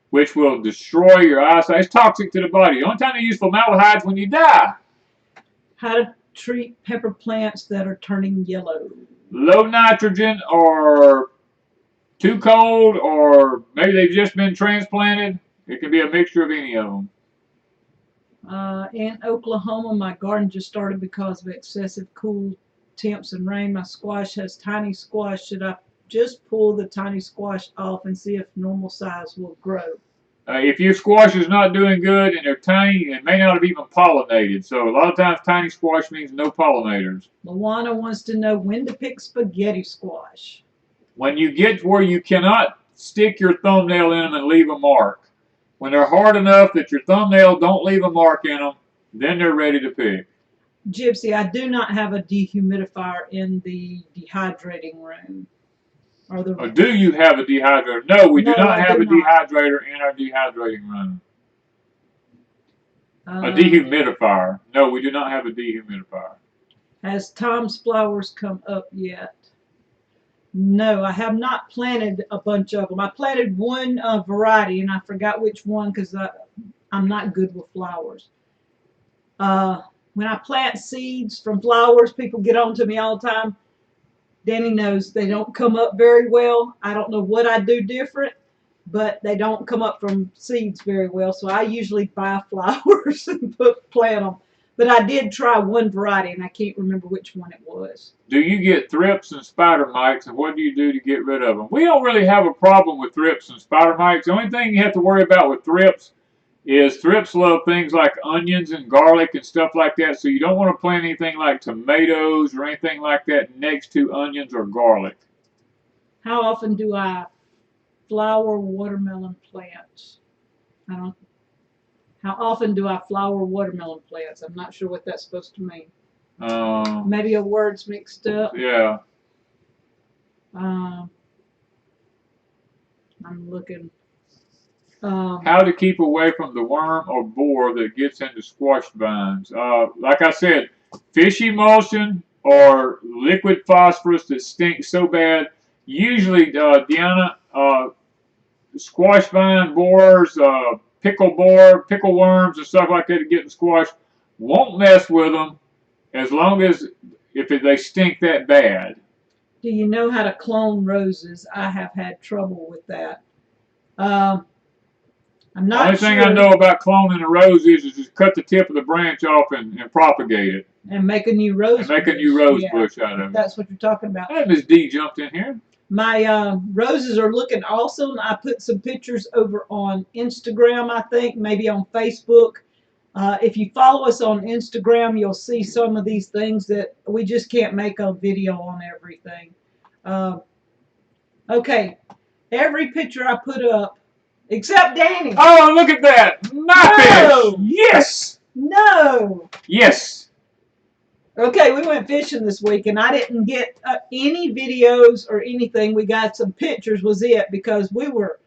which will destroy your eyesight. It's toxic to the body. The only time you use formaldehyde is when you die. How to treat pepper plants that are turning yellow. Low nitrogen, or too cold, or maybe they've just been transplanted. It can be a mixture of any of them. In Oklahoma, my garden just started because of excessive cool temps and rain. My squash has tiny squash. Should I just pull the tiny squash off and see if normal size will grow? If your squash is not doing good and they're tiny, it may not have even pollinated. So a lot of times tiny squash means no pollinators. Luana wants to know when to pick spaghetti squash. When you get to where you cannot stick your thumbnail in them and leave a mark. When they're hard enough that your thumbnail don't leave a mark in them, then they're ready to pick. Gypsy, I do not have a dehumidifier in the dehydrating room. Or do you have a dehydrator? No, we do not have a dehydrator in our dehydrating room. A dehumidifier. No, we do not have a dehumidifier. Has Tom's flowers come up yet? No, I have not planted a bunch of them. I planted one variety, and I forgot which one because I'm not good with flowers. When I plant seeds from flowers, people get on to me all the time. Danny knows they don't come up very well. I don't know what I do different, but they don't come up from seeds very well. So I usually buy flowers and plant them. But I did try one variety, and I can't remember which one it was. Do you get thrips and spider mites, and what do you do to get rid of them? We don't really have a problem with thrips and spider mites. The only thing you have to worry about with thrips is thrips love things like onions and garlic and stuff like that, so you don't want to plant anything like tomatoes or anything like that next to onions or garlic. How often do I flower watermelon plants? How often do I flower watermelon plants? I'm not sure what that's supposed to mean. Maybe a word's mixed up. Yeah. I'm looking. How to keep away from the worm or borer that gets into squash vines. Like I said, fish emulsion or liquid phosphorus that stinks so bad. Usually, Deanna, squash vine borers, pickle worms and stuff like that that get in squash won't mess with them as long as if they stink that bad. Do you know how to clone roses? I have had trouble with that. I'm not The only thing I know about cloning a rose is just cut the tip of the branch off and propagate it. And make a new rose bush. A new rose bush out of it. That's what you're talking about. Hey, Miss D jumped in here. My roses are looking awesome. I put some pictures over on Instagram, I think, maybe on Facebook. If you follow us on Instagram, you'll see some of these things that we just can't make a video on everything. Okay, every picture I put up, except Danny. Oh, look at that. My fish. Yes. No. Yes. Okay, we went fishing this week, and I didn't get any videos or anything. We got some pictures was it, because we were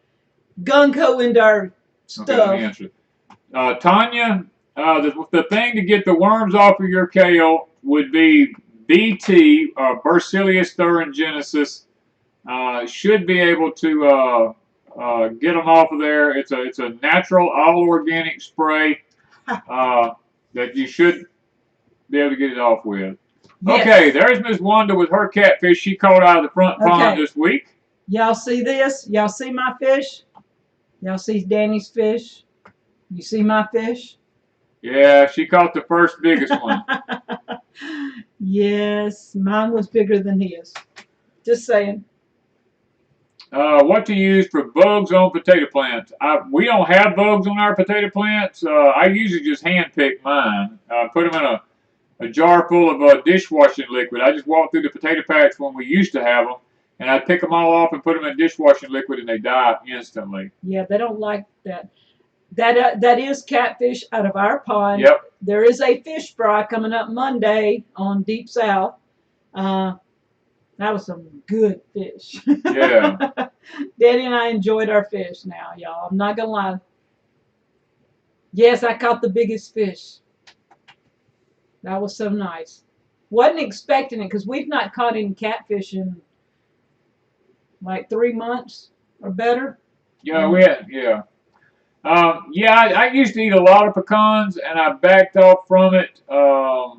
gung-ho into our Okay, let stuff. me answer. Tanya, the thing to get the worms off of your kale would be BT, Bacillus thuringiensis. Should be able to get them off of there. It's a natural, all organic spray that you should be able to get it off with. Yes. Okay, there's Miss Wanda with her catfish she caught out of the front pond this week. Y'all see this? Y'all see my fish? Y'all see Danny's fish? You see my fish? Yeah, she caught the first biggest one. Yes, mine was bigger than his. Just saying. What to use for bugs on potato plants? We don't have bugs on our potato plants. I usually just hand pick mine. Put them in a jar full of dishwashing liquid. I just walk through the potato patch when we used to have them, and I'd pick them all off and put them in dishwashing liquid, and they die instantly. Yeah, they don't like that. That is catfish out of our pond. Yep. There is a fish fry coming up Monday on Deep South. That was some good fish. Yeah. Danny and I enjoyed our fish now, y'all. I'm not going to lie. Yes, I caught the biggest fish. That was so nice. Wasn't expecting it because we've not caught any catfish in like 3 months or better. Yeah, we had, yeah. I used to eat a lot of pecans, and I backed off from it. I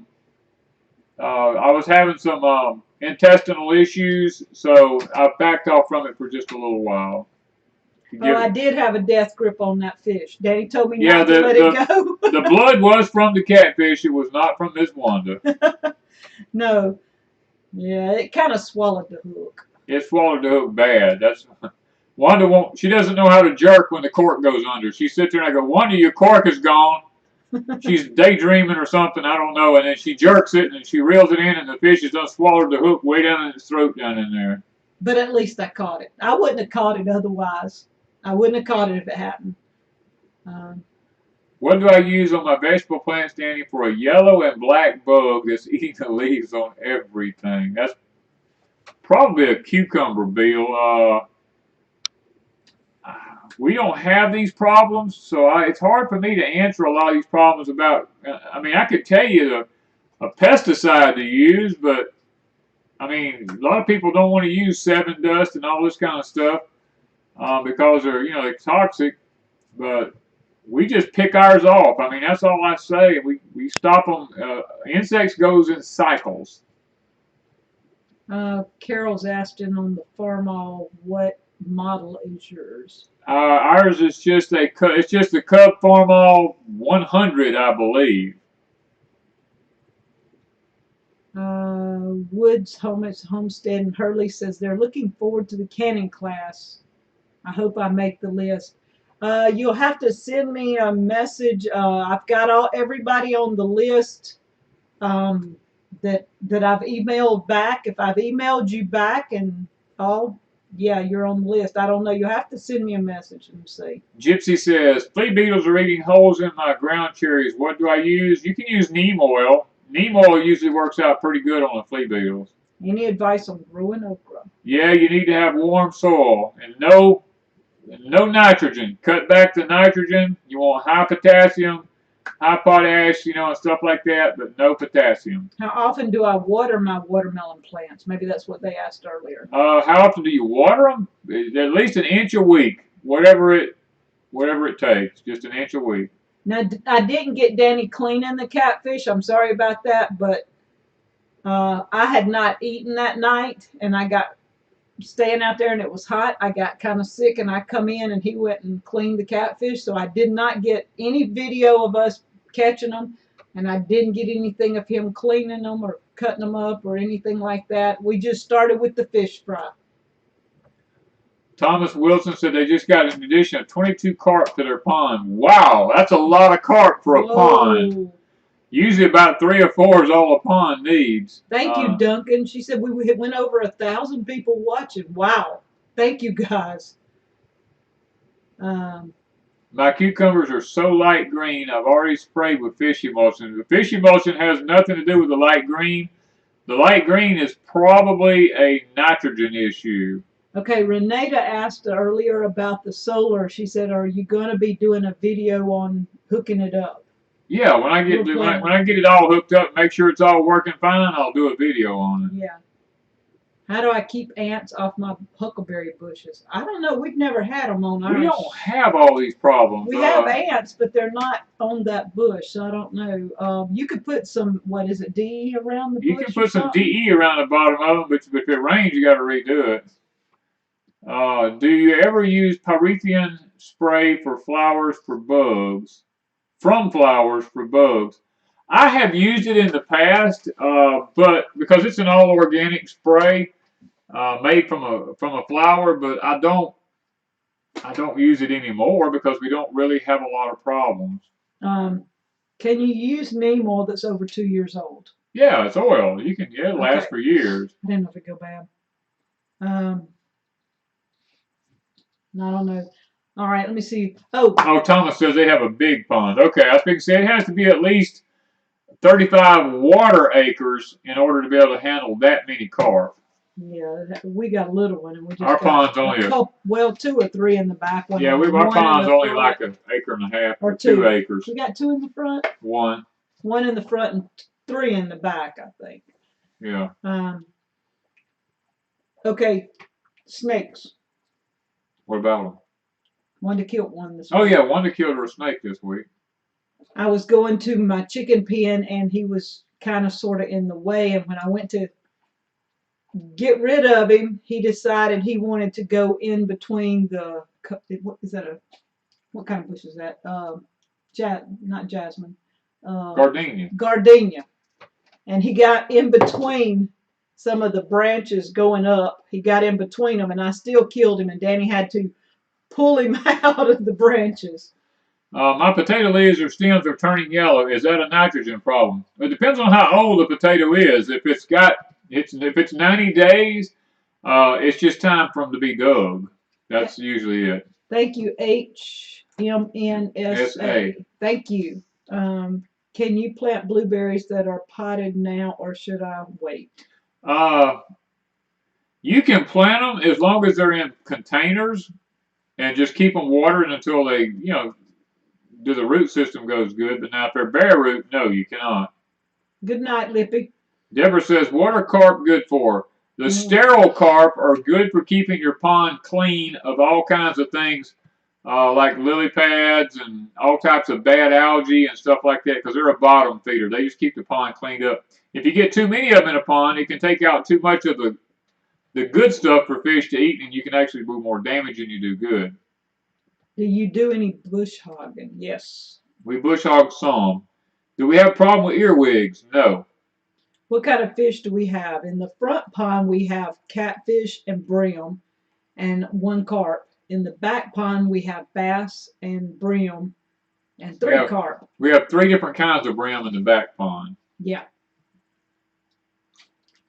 was having some intestinal issues, so I backed off from it for just a little while. Oh, I did have a death grip on that fish. Daddy told me Yeah, not to let it go. the blood was from the catfish. It was not from Miss Wanda. No. Yeah, it kind of swallowed the hook. It swallowed the hook bad. That's Wanda won't. She doesn't know how to jerk when the cork goes under. She sits there and I go, Wanda, your cork is gone. She's daydreaming or something, I don't know, and then she jerks it and she reels it in, and the fish has done swallowed the hook way down in its throat down in there. But at least I caught it. I wouldn't have caught it otherwise. I wouldn't have caught it if it happened. What do I use on my vegetable plants, Danny, for a yellow and black bug that's eating the leaves on everything? That's probably a cucumber, Bill. We don't have these problems, so it's hard for me to answer a lot of these problems about. I mean, I could tell you a pesticide to use, but I mean, a lot of people don't want to use 7 dust and all this kind of stuff because they're toxic. But we just pick ours off. I mean, that's all I say. We stop them. Insects goes in cycles. Carol's asking on the farm all what model is yours? Ours is just a Cub Farmall 100, I believe. Woods Homestead and Hurley says they're looking forward to the canning class. I hope I make the list. You'll have to send me a message. I've got everybody on the list that I've emailed back. If I've emailed you back and all, yeah, you're on the list. I don't know. You have to send me a message and see. Gypsy says, flea beetles are eating holes in my ground cherries. What do I use? You can use neem oil. Neem oil usually works out pretty good on the flea beetles. Any advice on growing okra? Yeah, you need to have warm soil and no nitrogen. Cut back the nitrogen. You want high potassium, high potash, and stuff like that, but no potassium. How often do I water my watermelon plants? Maybe that's what they asked earlier. How often do you water them? At least an inch a week, whatever it takes, just an inch a week. Now, I didn't get Danny cleaning the catfish. I'm sorry about that, but I had not eaten that night, and I got staying out there, and it was hot. I got kind of sick, and I come in, and he went and cleaned the catfish, so I did not get any video of us catching them, and I didn't get anything of him cleaning them or cutting them up or anything like that. We just started with the fish fry. Thomas Wilson said they just got an addition of 22 carp to their pond. Wow, that's a lot of carp for a pond. Usually about 3 or 4 is all a pond needs. Thank you, Duncan. She said we went over 1,000 people watching. Wow. Thank you, guys. My cucumbers are so light green, I've already sprayed with fish emulsion. The fish emulsion has nothing to do with the light green. The light green is probably a nitrogen issue. Okay, Renata asked earlier about the solar. She said, "Are you going to be doing a video on hooking it up?" Yeah, when I get when I get it all hooked up, make sure it's all working fine, I'll do a video on it. Yeah. How do I keep ants off my huckleberry bushes? I don't know. We've never had them on ours. We don't have all these problems. We have ants, but they're not on that bush, so I don't know. You could put some, what is it, DE around the bush? You can put some DE around the bottom of them, but if it rains, you got to redo it. Do you ever use Pyrethian spray for flowers for bugs? From flowers for bugs? I have used it in the past, but because it's an all organic spray made from a flower, but I don't use it anymore because we don't really have a lot of problems. Can you use neem oil that's over 2 years old? Yeah, it's oil. You can, yeah, it lasts for years. I didn't know if it'd go bad. I don't know. All right, let me see. Oh, Thomas says they have a big pond. Okay, I was going to say it has to be at least 35 water acres in order to be able to handle that many carp. Yeah, we got a little one, and we just our pond's only well, 2 or 3 in the back. Yeah, our pond's only like an acre and a half or 2 acres. We got 2 in the front. 1 in the front and 3 in the back, I think. Yeah. Okay, snakes. What about them? One to kill one this week. Oh yeah, one to kill a snake this week. I was going to my chicken pen, and he was kind of sort of in the way, and when I went to get rid of him, he decided he wanted to go in between the, what is that, what kind of bush is that? Not jasmine. Gardenia. Gardenia. And he got in between some of the branches going up. He got in between them, and I still killed him, and Danny had to pull him out of the branches. My potato leaves or stems are turning yellow. Is that a nitrogen problem? It depends on how old the potato is. If it's 90 days, it's just time for them to be dug. That's usually it. Thank you, HMNSA. Thank you. Can you plant blueberries that are potted now, or should I wait? You can plant them as long as they're in containers, and just keep them watering until they, the root system goes good. But now if they're bare root, no, you cannot. Good night, Lippy. Deborah says, what are carp good for? The sterile carp are good for keeping your pond clean of all kinds of things, like lily pads and all types of bad algae and stuff like that, because they're a bottom feeder. They just keep the pond cleaned up. If you get too many of them in a pond, it can take out too much of the good stuff for fish to eat, and you can actually do more damage than you do good. Do you do any bush hogging? Yes. We bush hog some. Do we have a problem with earwigs? No. What kind of fish do we have? In the front pond, we have catfish and brim and 1 carp. In the back pond, we have bass and brim and 3 carp. We have 3 different kinds of brim in the back pond. Yeah.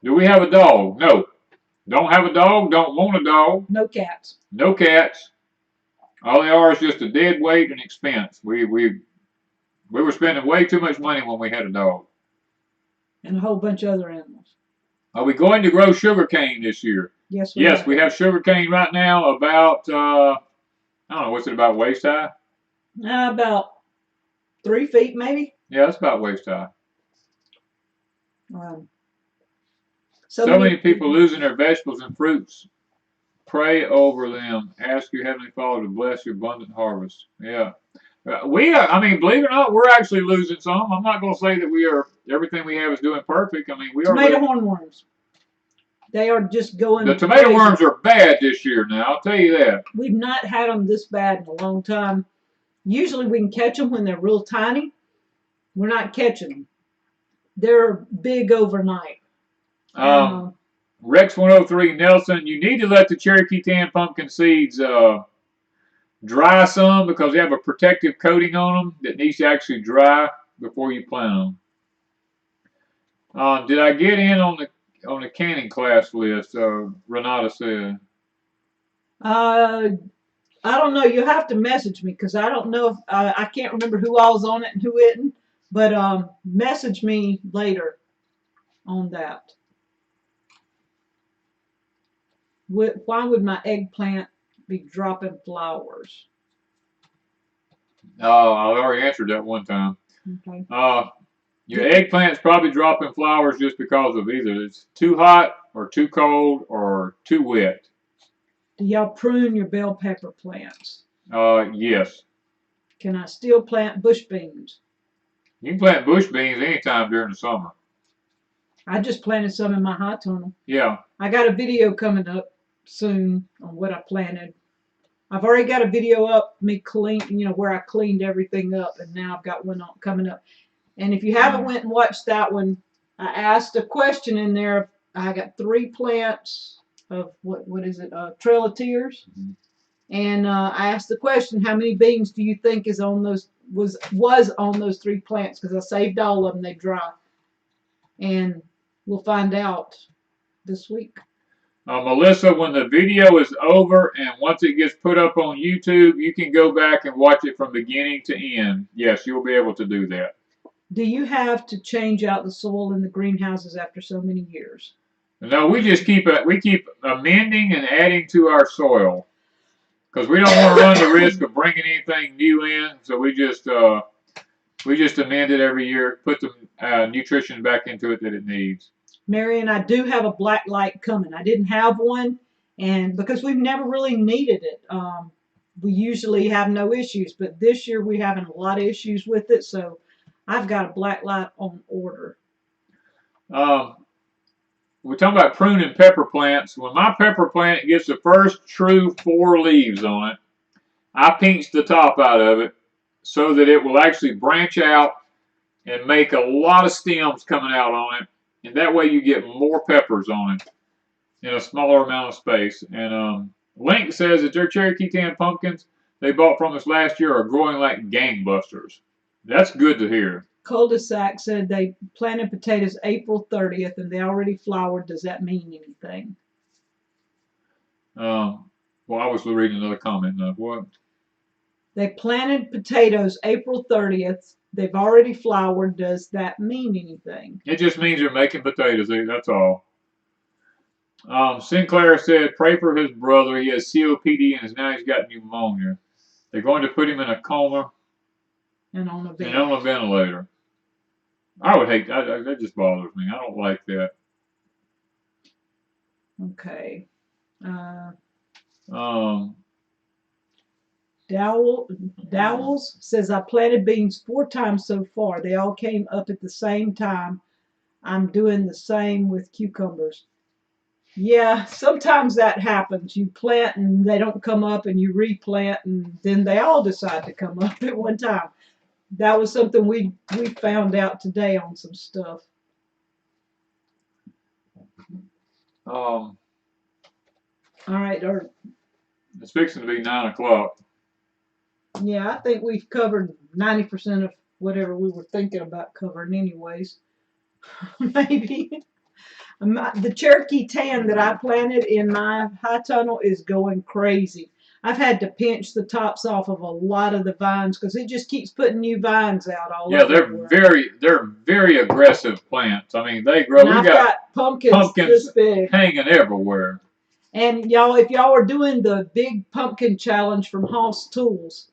Do we have a dog? No. Don't have a dog. Don't want a dog. No cats. No cats. All they are is just a dead weight and expense. We were spending way too much money when we had a dog. And a whole bunch of other animals. Are we going to grow sugarcane this year? Yes, we have sugarcane right now about, I don't know, what's it about waist high? About 3 feet maybe. Yeah, that's about waist high. So many people losing their vegetables and fruits. Pray over them. Ask your Heavenly Father to bless your abundant harvest. Yeah. Believe it or not, we're actually losing some. I'm not going to say that everything we have is doing perfect. We are. Tomato hornworms. They are just going. The tomato worms are bad this year now, I'll tell you that. We've not had them this bad in a long time. Usually we can catch them when they're real tiny. We're not catching them. They're big overnight. Rex 103 Nelson, you need to let the Cherokee tan pumpkin seeds dry some because they have a protective coating on them that needs to actually dry before you plant them. Did I get in on the canning class list? Renata said. I don't know. You have to message me because I don't know if I can't remember who all's on it and who isn't. But message me later on that. Why would my eggplant be dropping flowers? I already answered that one time. Okay. Your eggplant's probably dropping flowers just because of either it's too hot or too cold or too wet. Do y'all prune your bell pepper plants? Yes. Can I still plant bush beans? You can plant bush beans anytime during the summer. I just planted some in my high tunnel. Yeah. I got a video coming up soon on what I planted. I've already got a video up, me clean, where I cleaned everything up, and now I've got one coming up. And if you haven't went and watched that one, I asked a question in there. I got 3 plants of what is it? Trail of Tears. Mm-hmm. And I asked the question, how many beans do you think is on those was on those 3 plants? Because I saved all of them, they dry. And we'll find out this week. Melissa, when the video is over and once it gets put up on YouTube, you can go back and watch it from beginning to end. Yes, you'll be able to do that. Do you have to change out the soil in the greenhouses after so many years? No, we just keep amending and adding to our soil because we don't want to run the risk of bringing anything new in. So we just amend it every year, put the nutrition back into it that it needs. Marion, I do have a black light coming. I didn't have one, and because we've never really needed it. We usually have no issues, but this year we're having a lot of issues with it, so I've got a black light on order. We're talking about pruning pepper plants. When my pepper plant gets the first true 4 leaves on it, I pinch the top out of it so that it will actually branch out and make a lot of stems coming out on it. And that way you get more peppers on it in a smaller amount of space. And Link says that their Cherokee Tan pumpkins they bought from us last year are growing like gangbusters. That's good to hear. Cul-de-sac said they planted potatoes April 30th and they already flowered. Does that mean anything? Well, I was reading another comment now. What? They planted potatoes April 30th. They've already flowered. Does that mean anything? It just means they're making potatoes. That's all. Sinclair said, pray for his brother. He has COPD and now he's got pneumonia. They're going to put him in a coma and on a ventilator. I would hate that. That just bothers me. I don't like that. Okay. Dowells says, I planted beans 4 times so far. They all came up at the same time. I'm doing the same with cucumbers. Yeah, sometimes that happens. You plant and they don't come up and you replant and then they all decide to come up at one time. That was something we found out today on some stuff. All right. It's fixing to be 9 o'clock. Yeah, I think we've covered 90% of whatever we were thinking about covering anyways. Maybe. The Cherokee Tan that I planted in my high tunnel is going crazy. I've had to pinch the tops off of a lot of the vines because it just keeps putting new vines out all over. Yeah, they're very aggressive plants. I mean, they grow. And I've got pumpkins this big hanging everywhere. And y'all, if y'all are doing the big pumpkin challenge from Hoss Tools,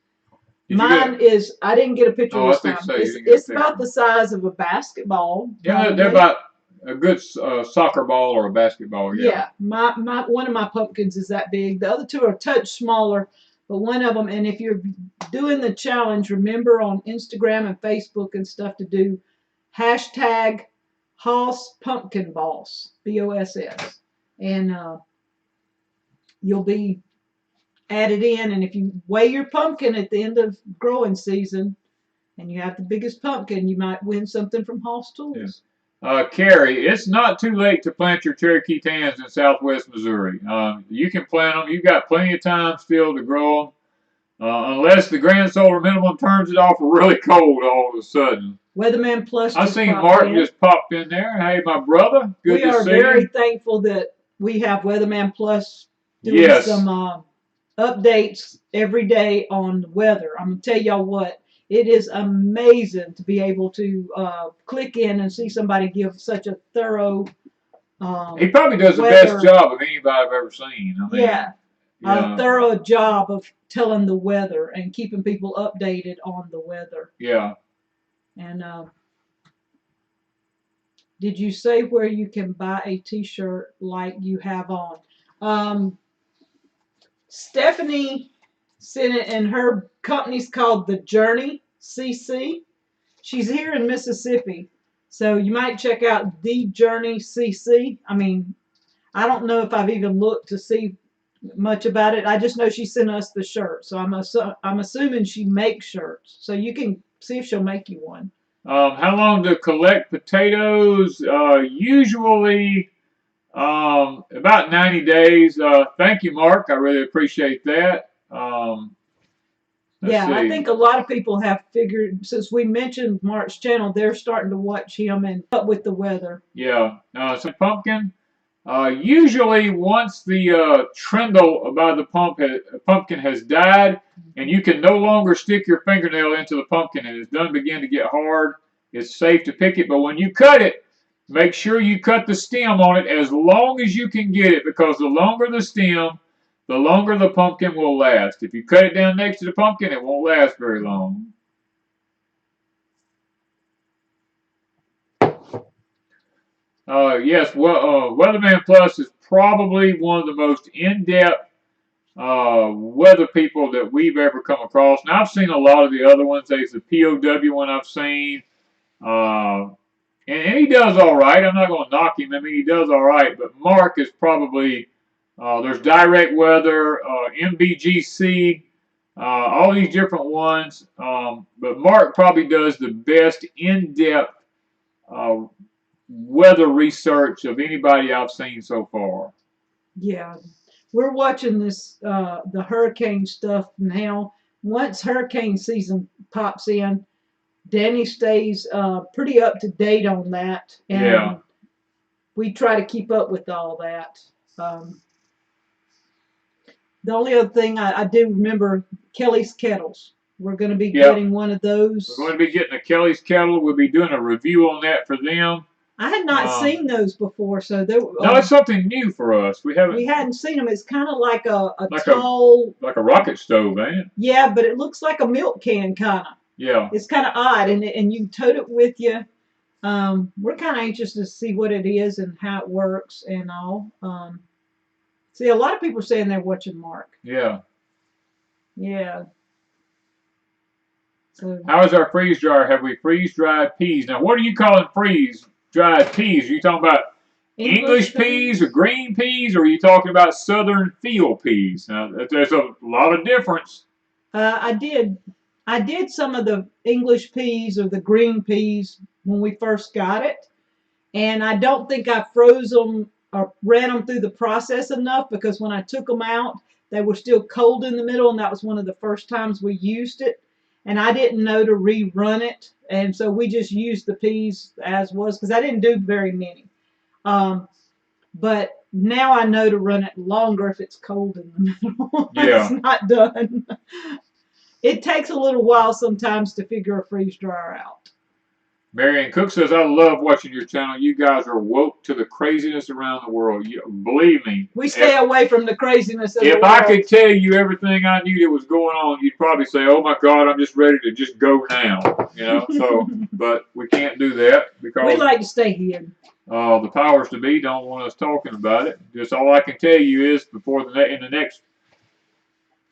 mine is, I didn't get a picture this time. It's about the size of a basketball. Yeah, they're about a good soccer ball or a basketball. Yeah, one of my pumpkins is that big. The other 2 are a touch smaller, but one of them. And if you're doing the challenge, remember on Instagram and Facebook and stuff to do hashtag Hoss Pumpkin Boss, BOSS, and you'll be added in. And if you weigh your pumpkin at the end of growing season, and you have the biggest pumpkin, you might win something from Hoss Tools. Yeah. Carrie, it's not too late to plant your Cherokee Tans in southwest Missouri. You can plant them. You've got plenty of time still to grow them. Unless the grand solar minimum turns it off really cold all of a sudden. Weatherman Plus. I seen Mark just popped in there. Hey, my brother. Good to see you. We are very thankful that we have Weatherman Plus doing some updates every day on the weather. I'm going to tell y'all what. It is amazing to be able to click in and see somebody give such a thorough He probably does the best job of anybody I've ever seen. I mean, yeah, a thorough job of telling the weather and keeping people updated on the weather. Yeah. And did you say where you can buy a T-shirt like you have on? Stephanie sent it, and her company's called The Journey CC. She's here in Mississippi, so you might check out The Journey CC. I mean, I don't know if I've even looked to see much about it. I just know she sent us the shirt, so I'm assuming she makes shirts. So you can see if she'll make you one. How long to collect potatoes? Usually about 90 days. Thank you, Mark. I really appreciate that. Yeah, I think a lot of people have figured, since we mentioned Mark's channel, they're starting to watch him and up with the weather. Yeah. So pumpkin. Usually once the trindle by the pumpkin has died and you can no longer stick your fingernail into the pumpkin and it's done begin to get hard, it's safe to pick it. But when you cut it, make sure you cut the stem on it as long as you can get it, because the longer the stem, the longer the pumpkin will last. If you cut it down next to the pumpkin, it won't last very long. Yes, Weatherman Plus is probably one of the most in-depth weather people that we've ever come across. Now, I've seen a lot of the other ones. There's the POW one I've seen. And he does all right. I'm not going to knock him. I mean, he does all right. But Mark is probably, there's Direct Weather, MBGC, all these different ones. But Mark probably does the best in-depth weather research of anybody I've seen so far. Yeah, we're watching this the hurricane stuff now. Once hurricane season pops in, Danny stays pretty up to date on that, and we try to keep up with all that. The only other thing I do remember, Kelly's kettles. We're going to be getting one of those. We're going to be getting a Kelly's kettle. We'll be doing a review on that for them. I had not seen those before, so they were, no, it's something new for us. We hadn't seen them. It's kind of like a tall, like a rocket stove, ain't it? Yeah, but it looks like a milk can, kind of. Yeah, it's kind of odd, and you tote it with you. We're kind of anxious to see what it is and how it works and all. See, a lot of people are saying they're watching Mark. Yeah. Yeah. So how is our freeze dryer? Have we freeze dried peas? Now, what are you calling freeze dried peas? Are you talking about English peas or green peas, or are you talking about southern field peas? Now, there's a lot of difference. I did some of the English peas or the green peas when we first got it, and I don't think I froze them or ran them through the process enough, because when I took them out, they were still cold in the middle, and that was one of the first times we used it. And I didn't know to rerun it, and so we just used the peas as was, because I didn't do very many. But now I know to run it longer if it's cold in the middle. Yeah. It's not done. It takes a little while sometimes to figure a freeze dryer out. Marianne Cook says, I love watching your channel. You guys are woke to the craziness around the world. Believe me. We stay away from the craziness of the world. If I could tell you everything I knew that was going on, you'd probably say, oh my God, I'm just ready to just go now. You know, so, but we can't do that because we like to stay hidden. The powers to be don't want us talking about it. Just all I can tell you is before the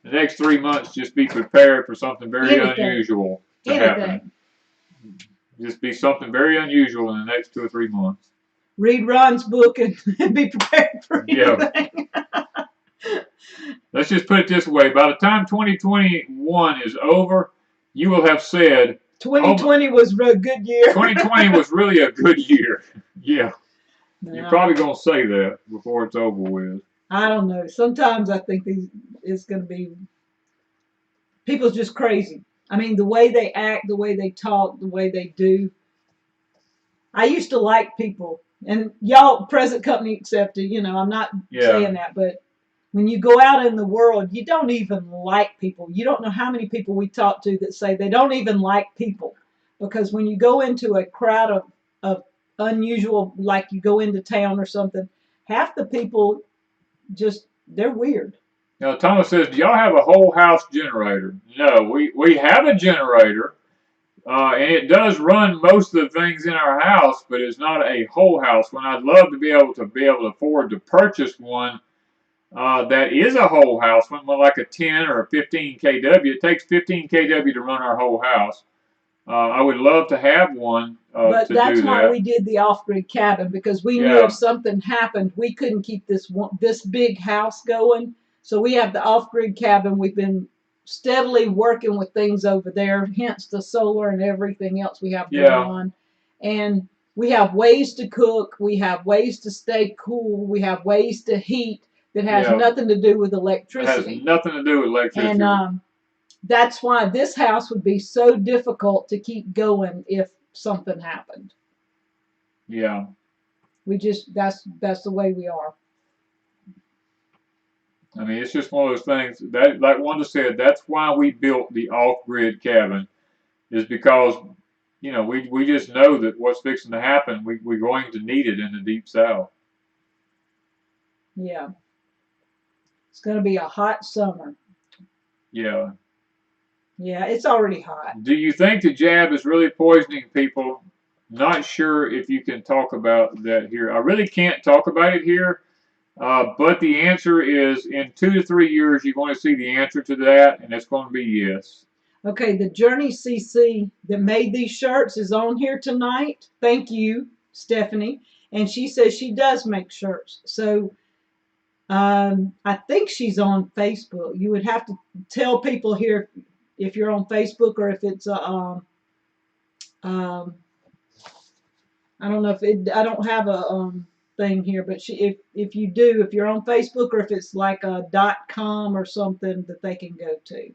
next 3 months, just be prepared for something very unusual to happen. Just be something very unusual in the next 2 or 3 months. Read Ron's book and be prepared for anything. Yeah. Let's just put it this way. By the time 2021 is over, you will have said 2020 was a good year. 2020 was really a good year. Yeah. No. You're probably going to say that before it's over with. I don't know. Sometimes I think it's going to be, people's just crazy. I mean, the way they act, the way they talk, the way they do. I used to like people, and y'all, present company accepted, you know, I'm not saying that, but when you go out in the world, you don't even like people. You don't know how many people we talk to that say they don't even like people. Because when you go into a crowd of unusual, like you go into town or something, half the people they're weird. Now, Thomas says, do y'all have a whole house generator? No, we have a generator, and it does run most of the things in our house, but it's not a whole house one. I'd love to be able to afford to purchase one that is a whole house one, like a 10 or a 15 kW. It takes 15 kW to run our whole house. I would love to have one but to that's do why that. we did the off-grid cabin, because we knew if something happened, we couldn't keep this big house going. So we have the off-grid cabin. We've been steadily working with things over there, hence the solar and everything else we have going on. And we have ways to cook. We have ways to stay cool. We have ways to heat that has nothing to do with electricity. It has nothing to do with electricity. And that's why this house would be so difficult to keep going if something happened. Yeah. We just, that's the way we are. I mean, it's just one of those things that, like Wanda said, that's why we built the off-grid cabin, is because, you know, we just know that what's fixing to happen, we're going to need it in the Deep South. Yeah. It's going to be a hot summer. Yeah. Yeah, it's already hot. Do you think the jab is really poisoning people? Not sure if you can talk about that here. I really can't talk about it here, but the answer is in 2 to 3 years, you're going to see the answer to that, and it's going to be yes. Okay, the Journey CC that made these shirts is on here tonight. Thank you, Stephanie. And she says she does make shirts. So I think she's on Facebook. You would have to tell people here if you're on Facebook or if it's I don't know I don't have a thing here, but if you do, if you're on Facebook or if it's like a .com or something that they can go to.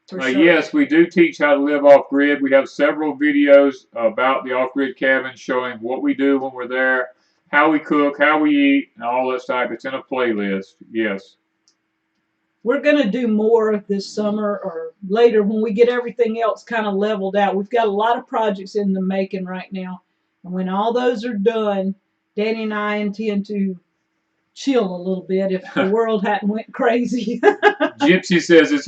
Sure. Yes, we do teach how to live off-grid. We have several videos about the off-grid cabin showing what we do when we're there, how we cook, how we eat, and all that stuff. It's in a playlist, yes. We're going to do more this summer or later when we get everything else kind of leveled out. We've got a lot of projects in the making right now. And when all those are done, Danny and I intend to chill a little bit if the world hadn't went crazy. Gypsy says, it's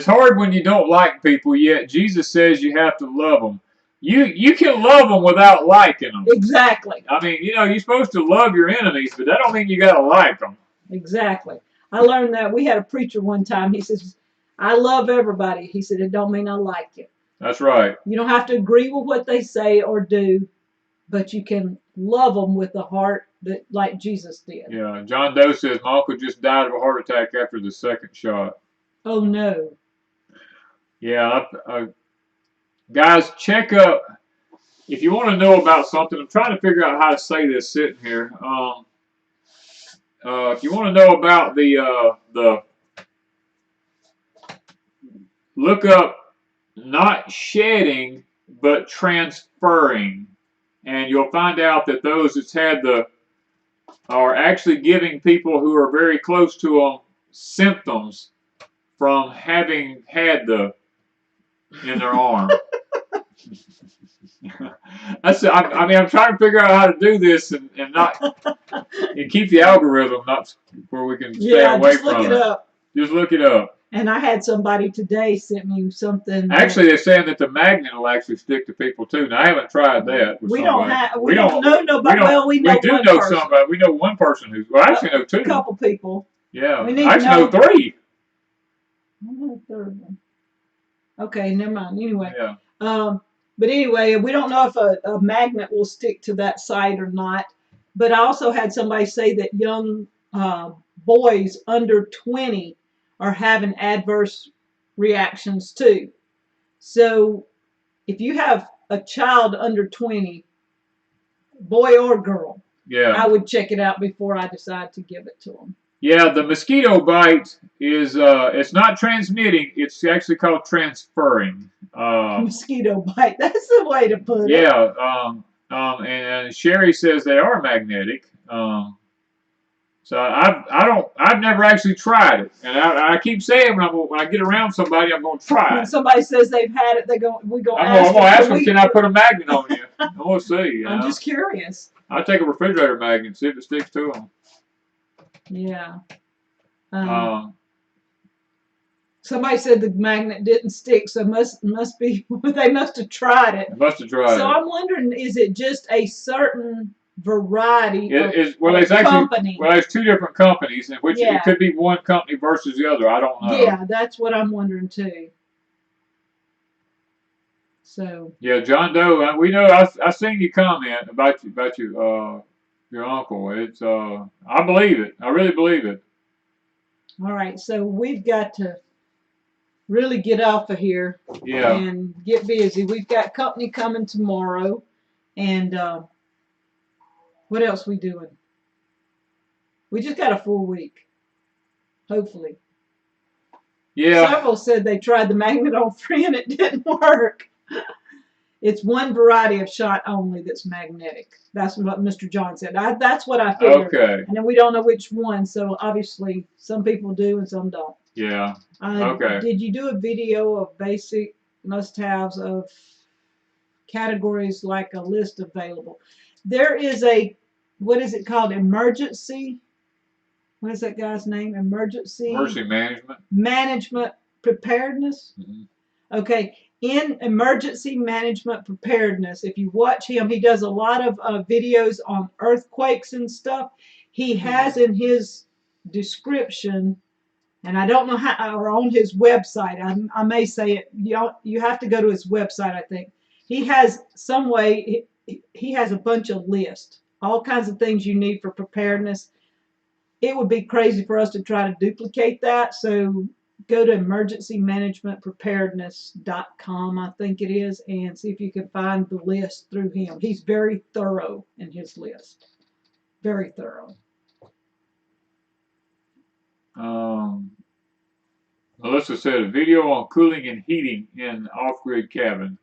hard when you don't like people, yet Jesus says you have to love them. You can love them without liking them. Exactly. I mean, you know, you're supposed to love your enemies, but that don't mean you got to like them. Exactly. I learned that. We had a preacher one time. He says, I love everybody. He said, it don't mean I like you. That's right. You don't have to agree with what they say or do, but you can love them with a heart that, like Jesus did. Yeah. John Doe says, my uncle just died of a heart attack after the second shot. Oh, no. Yeah. Guys, check up. If you want to know about something, I'm trying to figure out how to say this sitting here. If you want to know about the look up not shedding but transferring, and you'll find out that those that's had are actually giving people who are very close to them symptoms from having had in their arm. I mean, I'm trying to figure out how to do this and keep the algorithm not where we can stay away from it. Just look it up. Just look it up. And I had somebody today sent me something. Actually, they're saying that the magnet will actually stick to people too. Now, I haven't tried that. We don't know nobody. Well, we know one person. Somebody. We know one person who's. Well, I actually know two. A couple people. Yeah, I actually know three. I know a third one. Okay, never mind. Anyway. Yeah. But anyway, we don't know if a magnet will stick to that site or not. But I also had somebody say that young boys under 20 are having adverse reactions too. So if you have a child under 20, boy or girl, I would check it out before I decide to give it to them. Yeah, the mosquito bite is it's not transmitting, it's actually called transferring. Mosquito bite, that's the way to put it. Yeah, and Sherry says they are magnetic. So I've never actually tried it, and I keep saying when I get around somebody, I'm going to try it. When somebody says they've had it, we go. I'm going to ask them, can I put a magnet on you? We'll see. I'm just curious. I'll take a refrigerator magnet and see if it sticks to them. Yeah. Um, Somebody said the magnet didn't stick, so must be they must have tried it. Must have tried so it. I'm wondering, is it just a certain variety Well, of company? Well, there's two different companies, in which it could be one company versus the other. I don't know. Yeah, that's what I'm wondering too. So. Yeah, John Doe. We know. I seen you comment about your uncle. It's I believe it. I really believe it. All right, so we've got to really get off of here. Yeah. And get busy. We've got company coming tomorrow, and what else we doing? We just got a full week, hopefully. Yeah. Several said they tried the magnet on free and it didn't work. It's one variety of shot only that's magnetic. That's what Mr. John said. That's what I figured. Okay. And then we don't know which one, so obviously some people do and some don't. Yeah. Okay. Did you do a video of basic must-haves of categories, like a list available? There is a, what is it called? Emergency. What is that guy's name? Emergency management preparedness. Okay. In emergency management preparedness, if you watch him, he does a lot of videos on earthquakes and stuff. He has in his description, and I don't know how, or on his website, I may say it, you have to go to his website, I think. He has some way, he has a bunch of lists, all kinds of things you need for preparedness. It would be crazy for us to try to duplicate that, so go to emergencymanagementpreparedness.com, I think it is, and see if you can find the list through him. He's very thorough in his list. Very thorough. Melissa said a video on cooling and heating in off-grid cabin.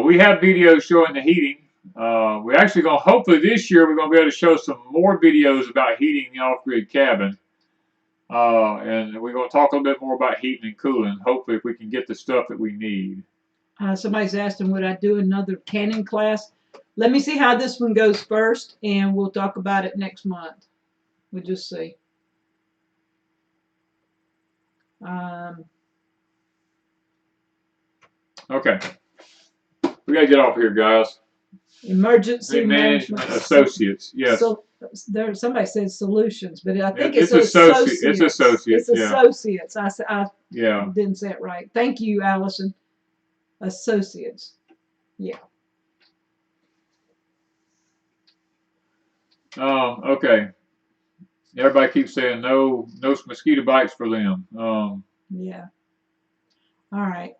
We have videos showing the heating. We're actually going to, hopefully this year, we're going to be able to show some more videos about heating the off-grid cabin. And we're going to talk a little bit more about heating and cooling. Hopefully, if we can get the stuff that we need. Somebody's asking, would I do another canning class? Let me see how this one goes first, and we'll talk about it next month. We'll just see. Okay. We got to get off here, guys. Emergency Management Associates. Yes. So there, somebody said solutions, but I think it's associates. It's associates. It's associates. I yeah. Didn't say it right. Thank you, Allison. Associates. Yeah. Okay. Everybody keeps saying no mosquito bites for them. Yeah. All right.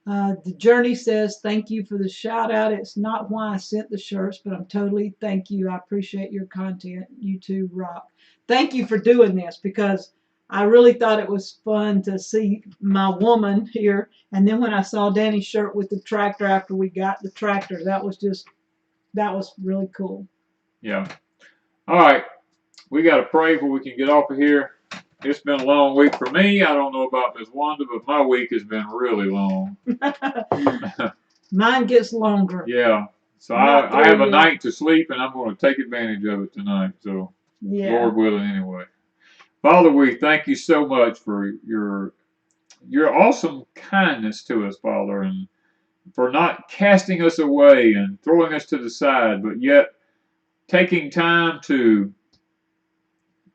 The Journey says, thank you for the shout out. It's not why I sent the shirts, but I'm totally, thank you. I appreciate your content. You too rock. Thank you for doing this, because I really thought it was fun to see my woman here. And then when I saw Danny's shirt with the tractor after we got the tractor, that was really cool. Yeah. All right. We got to pray before we can get off of here. It's been a long week for me. I don't know about Ms. Wanda, but my week has been really long. Mine gets longer. Yeah. So I have a night to sleep, and I'm going to take advantage of it tonight. So, yeah. Lord willing, anyway. Father, we thank you so much for your awesome kindness to us, Father, and for not casting us away and throwing us to the side, but yet taking time to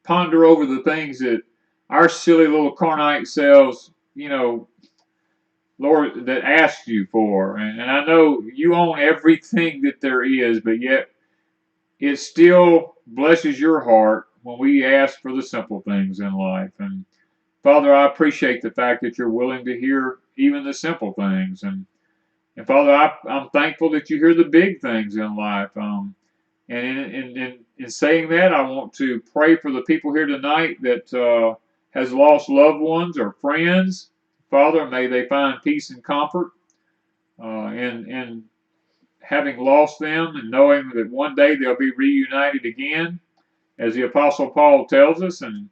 ponder over the things that our silly little carnite selves, Lord, that asked you for. And I know you own everything that there is, but yet it still blesses your heart when we ask for the simple things in life. And Father, I appreciate the fact that you're willing to hear even the simple things. And Father, I'm thankful that you hear the big things in life. And in saying that, I want to pray for the people here tonight that has lost loved ones or friends. Father, may they find peace and comfort in having lost them, and knowing that one day they'll be reunited again, as the Apostle Paul tells us. And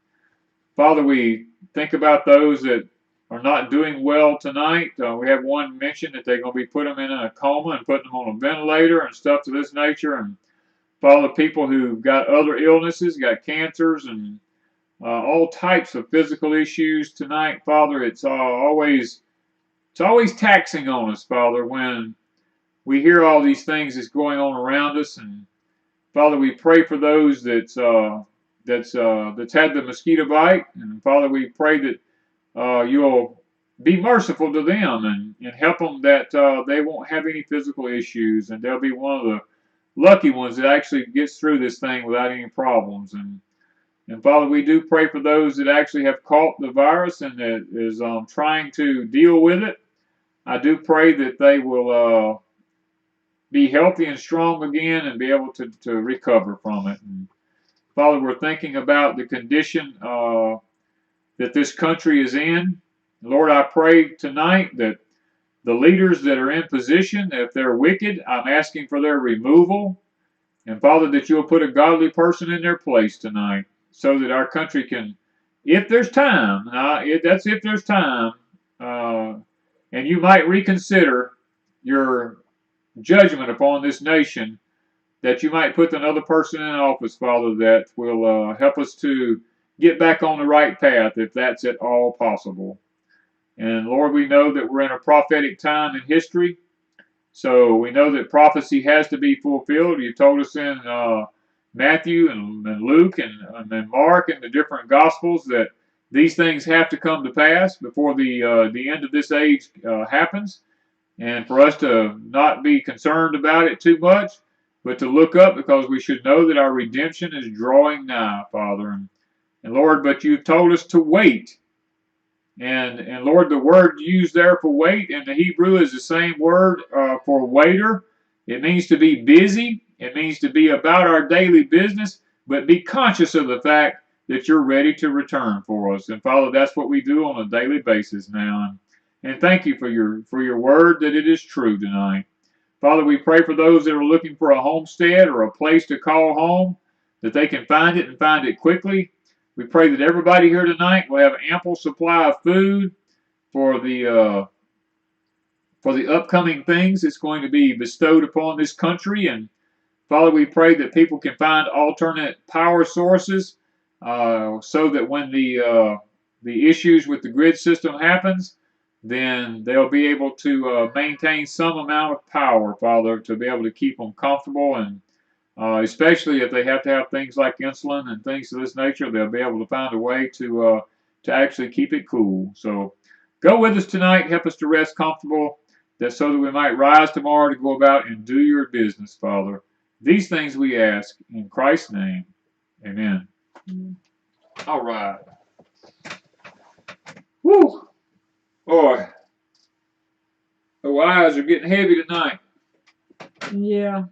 Father, we think about those that are not doing well tonight. We have one mentioned that they're going to be putting them in a coma and putting them on a ventilator and stuff to this nature. And Father, people who've got other illnesses, got cancers and all types of physical issues tonight, Father, it's always taxing on us, Father, when we hear all these things that's going on around us. And Father, we pray for those that's had the mosquito bite, and Father, we pray that you'll be merciful to them and help them that they won't have any physical issues, and they'll be one of the lucky ones that actually gets through this thing without any problems. And Father, we do pray for those that actually have caught the virus and that is trying to deal with it. I do pray that they will be healthy and strong again and be able to recover from it. And Father, we're thinking about the condition that this country is in. Lord, I pray tonight that the leaders that are in position, if they're wicked, I'm asking for their removal. And Father, that you'll put a godly person in their place tonight so that our country can, if there's time, that's if there's time, and you might reconsider your judgment upon this nation, that you might put another person in office, Father, that will help us to get back on the right path, if that's at all possible. And Lord, we know that we're in a prophetic time in history, so we know that prophecy has to be fulfilled. You told us in Matthew and Luke and Mark and the different Gospels that these things have to come to pass before the end of this age happens. And for us to not be concerned about it too much, but to look up, because we should know that our redemption is drawing nigh, Father. And Lord, but you've told us to wait. And Lord, the word used there for wait in the Hebrew is the same word for waiter. It means to be busy. It means to be about our daily business, but be conscious of the fact that you're ready to return for us. And Father, that's what we do on a daily basis now. And thank you for your word that it is true tonight. Father, we pray for those that are looking for a homestead or a place to call home, that they can find it and find it quickly. We pray that everybody here tonight will have ample supply of food for the upcoming things that's going to be bestowed upon this country. And Father, we pray that people can find alternate power sources so that when the issues with the grid system happens, then they'll be able to maintain some amount of power, Father, to be able to keep them comfortable. And especially if they have to have things like insulin and things of this nature, they'll be able to find a way to actually keep it cool. So go with us tonight. Help us to rest comfortable, so that we might rise tomorrow to go about and do your business, Father. These things we ask in Christ's name. Amen. All right. Woo! Boy, the eyes are getting heavy tonight. Yeah.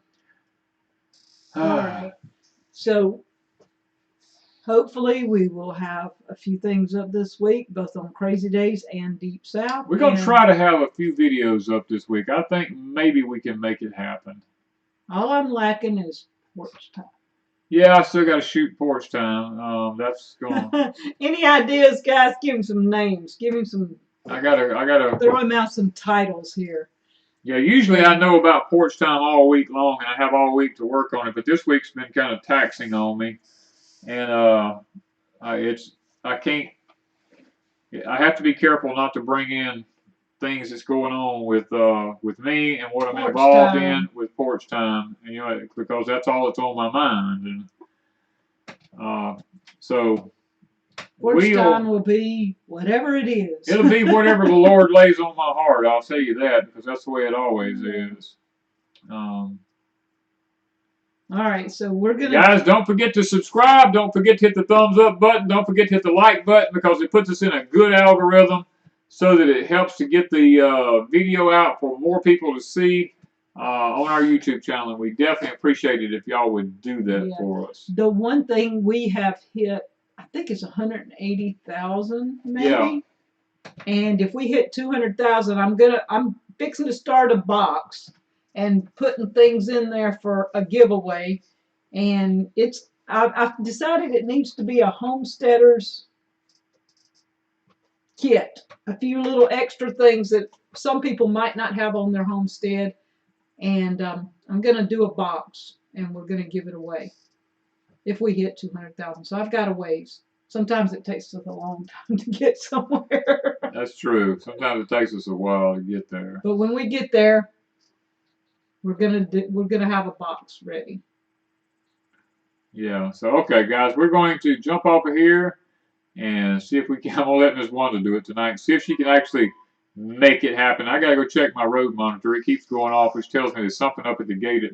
All right. So hopefully we will have a few things up this week, both on Crazy Days and Deep South. We're going to try to have a few videos up this week. I think maybe we can make it happen. All I'm lacking is porch time. Yeah, I still got to shoot porch time. That's going. Any ideas, guys? Give him some names. Give him some. I gotta throw him out some titles here. Yeah, usually I know about porch time all week long, and I have all week to work on it. But this week's been kind of taxing on me, and I can't. I have to be careful not to bring in things that's going on with me and what I'm involved in with porch time, and, because that's all that's on my mind, and so. Porch time will be whatever it is. It'll be whatever the Lord lays on my heart. I'll tell you that, because that's the way it always is. All right, so we're gonna. Guys, don't forget to subscribe. Don't forget to hit the thumbs up button. Don't forget to hit the like button, because it puts us in a good algorithm, so that it helps to get the video out for more people to see on our YouTube channel. And we definitely appreciate it if y'all would do that for us. The one thing we have hit, I think it's 180,000 maybe. Yeah. And if we hit 200,000, I'm fixing to start a box and putting things in there for a giveaway. And I've decided it needs to be a homesteaders kit, a few little extra things that some people might not have on their homestead. And I'm going to do a box, and we're going to give it away if we hit 200,000. So I've got a ways. Sometimes it takes us a long time to get somewhere. That's true. Sometimes it takes us a while to get there. But when we get there, we're gonna have a box ready. Yeah. So okay, guys, we're going to jump off of here and see if we can. I'm gonna let Miss Wanda do it tonight. See if she can actually make it happen. I gotta go check my road monitor. It keeps going off, which tells me there's something up at the gate at my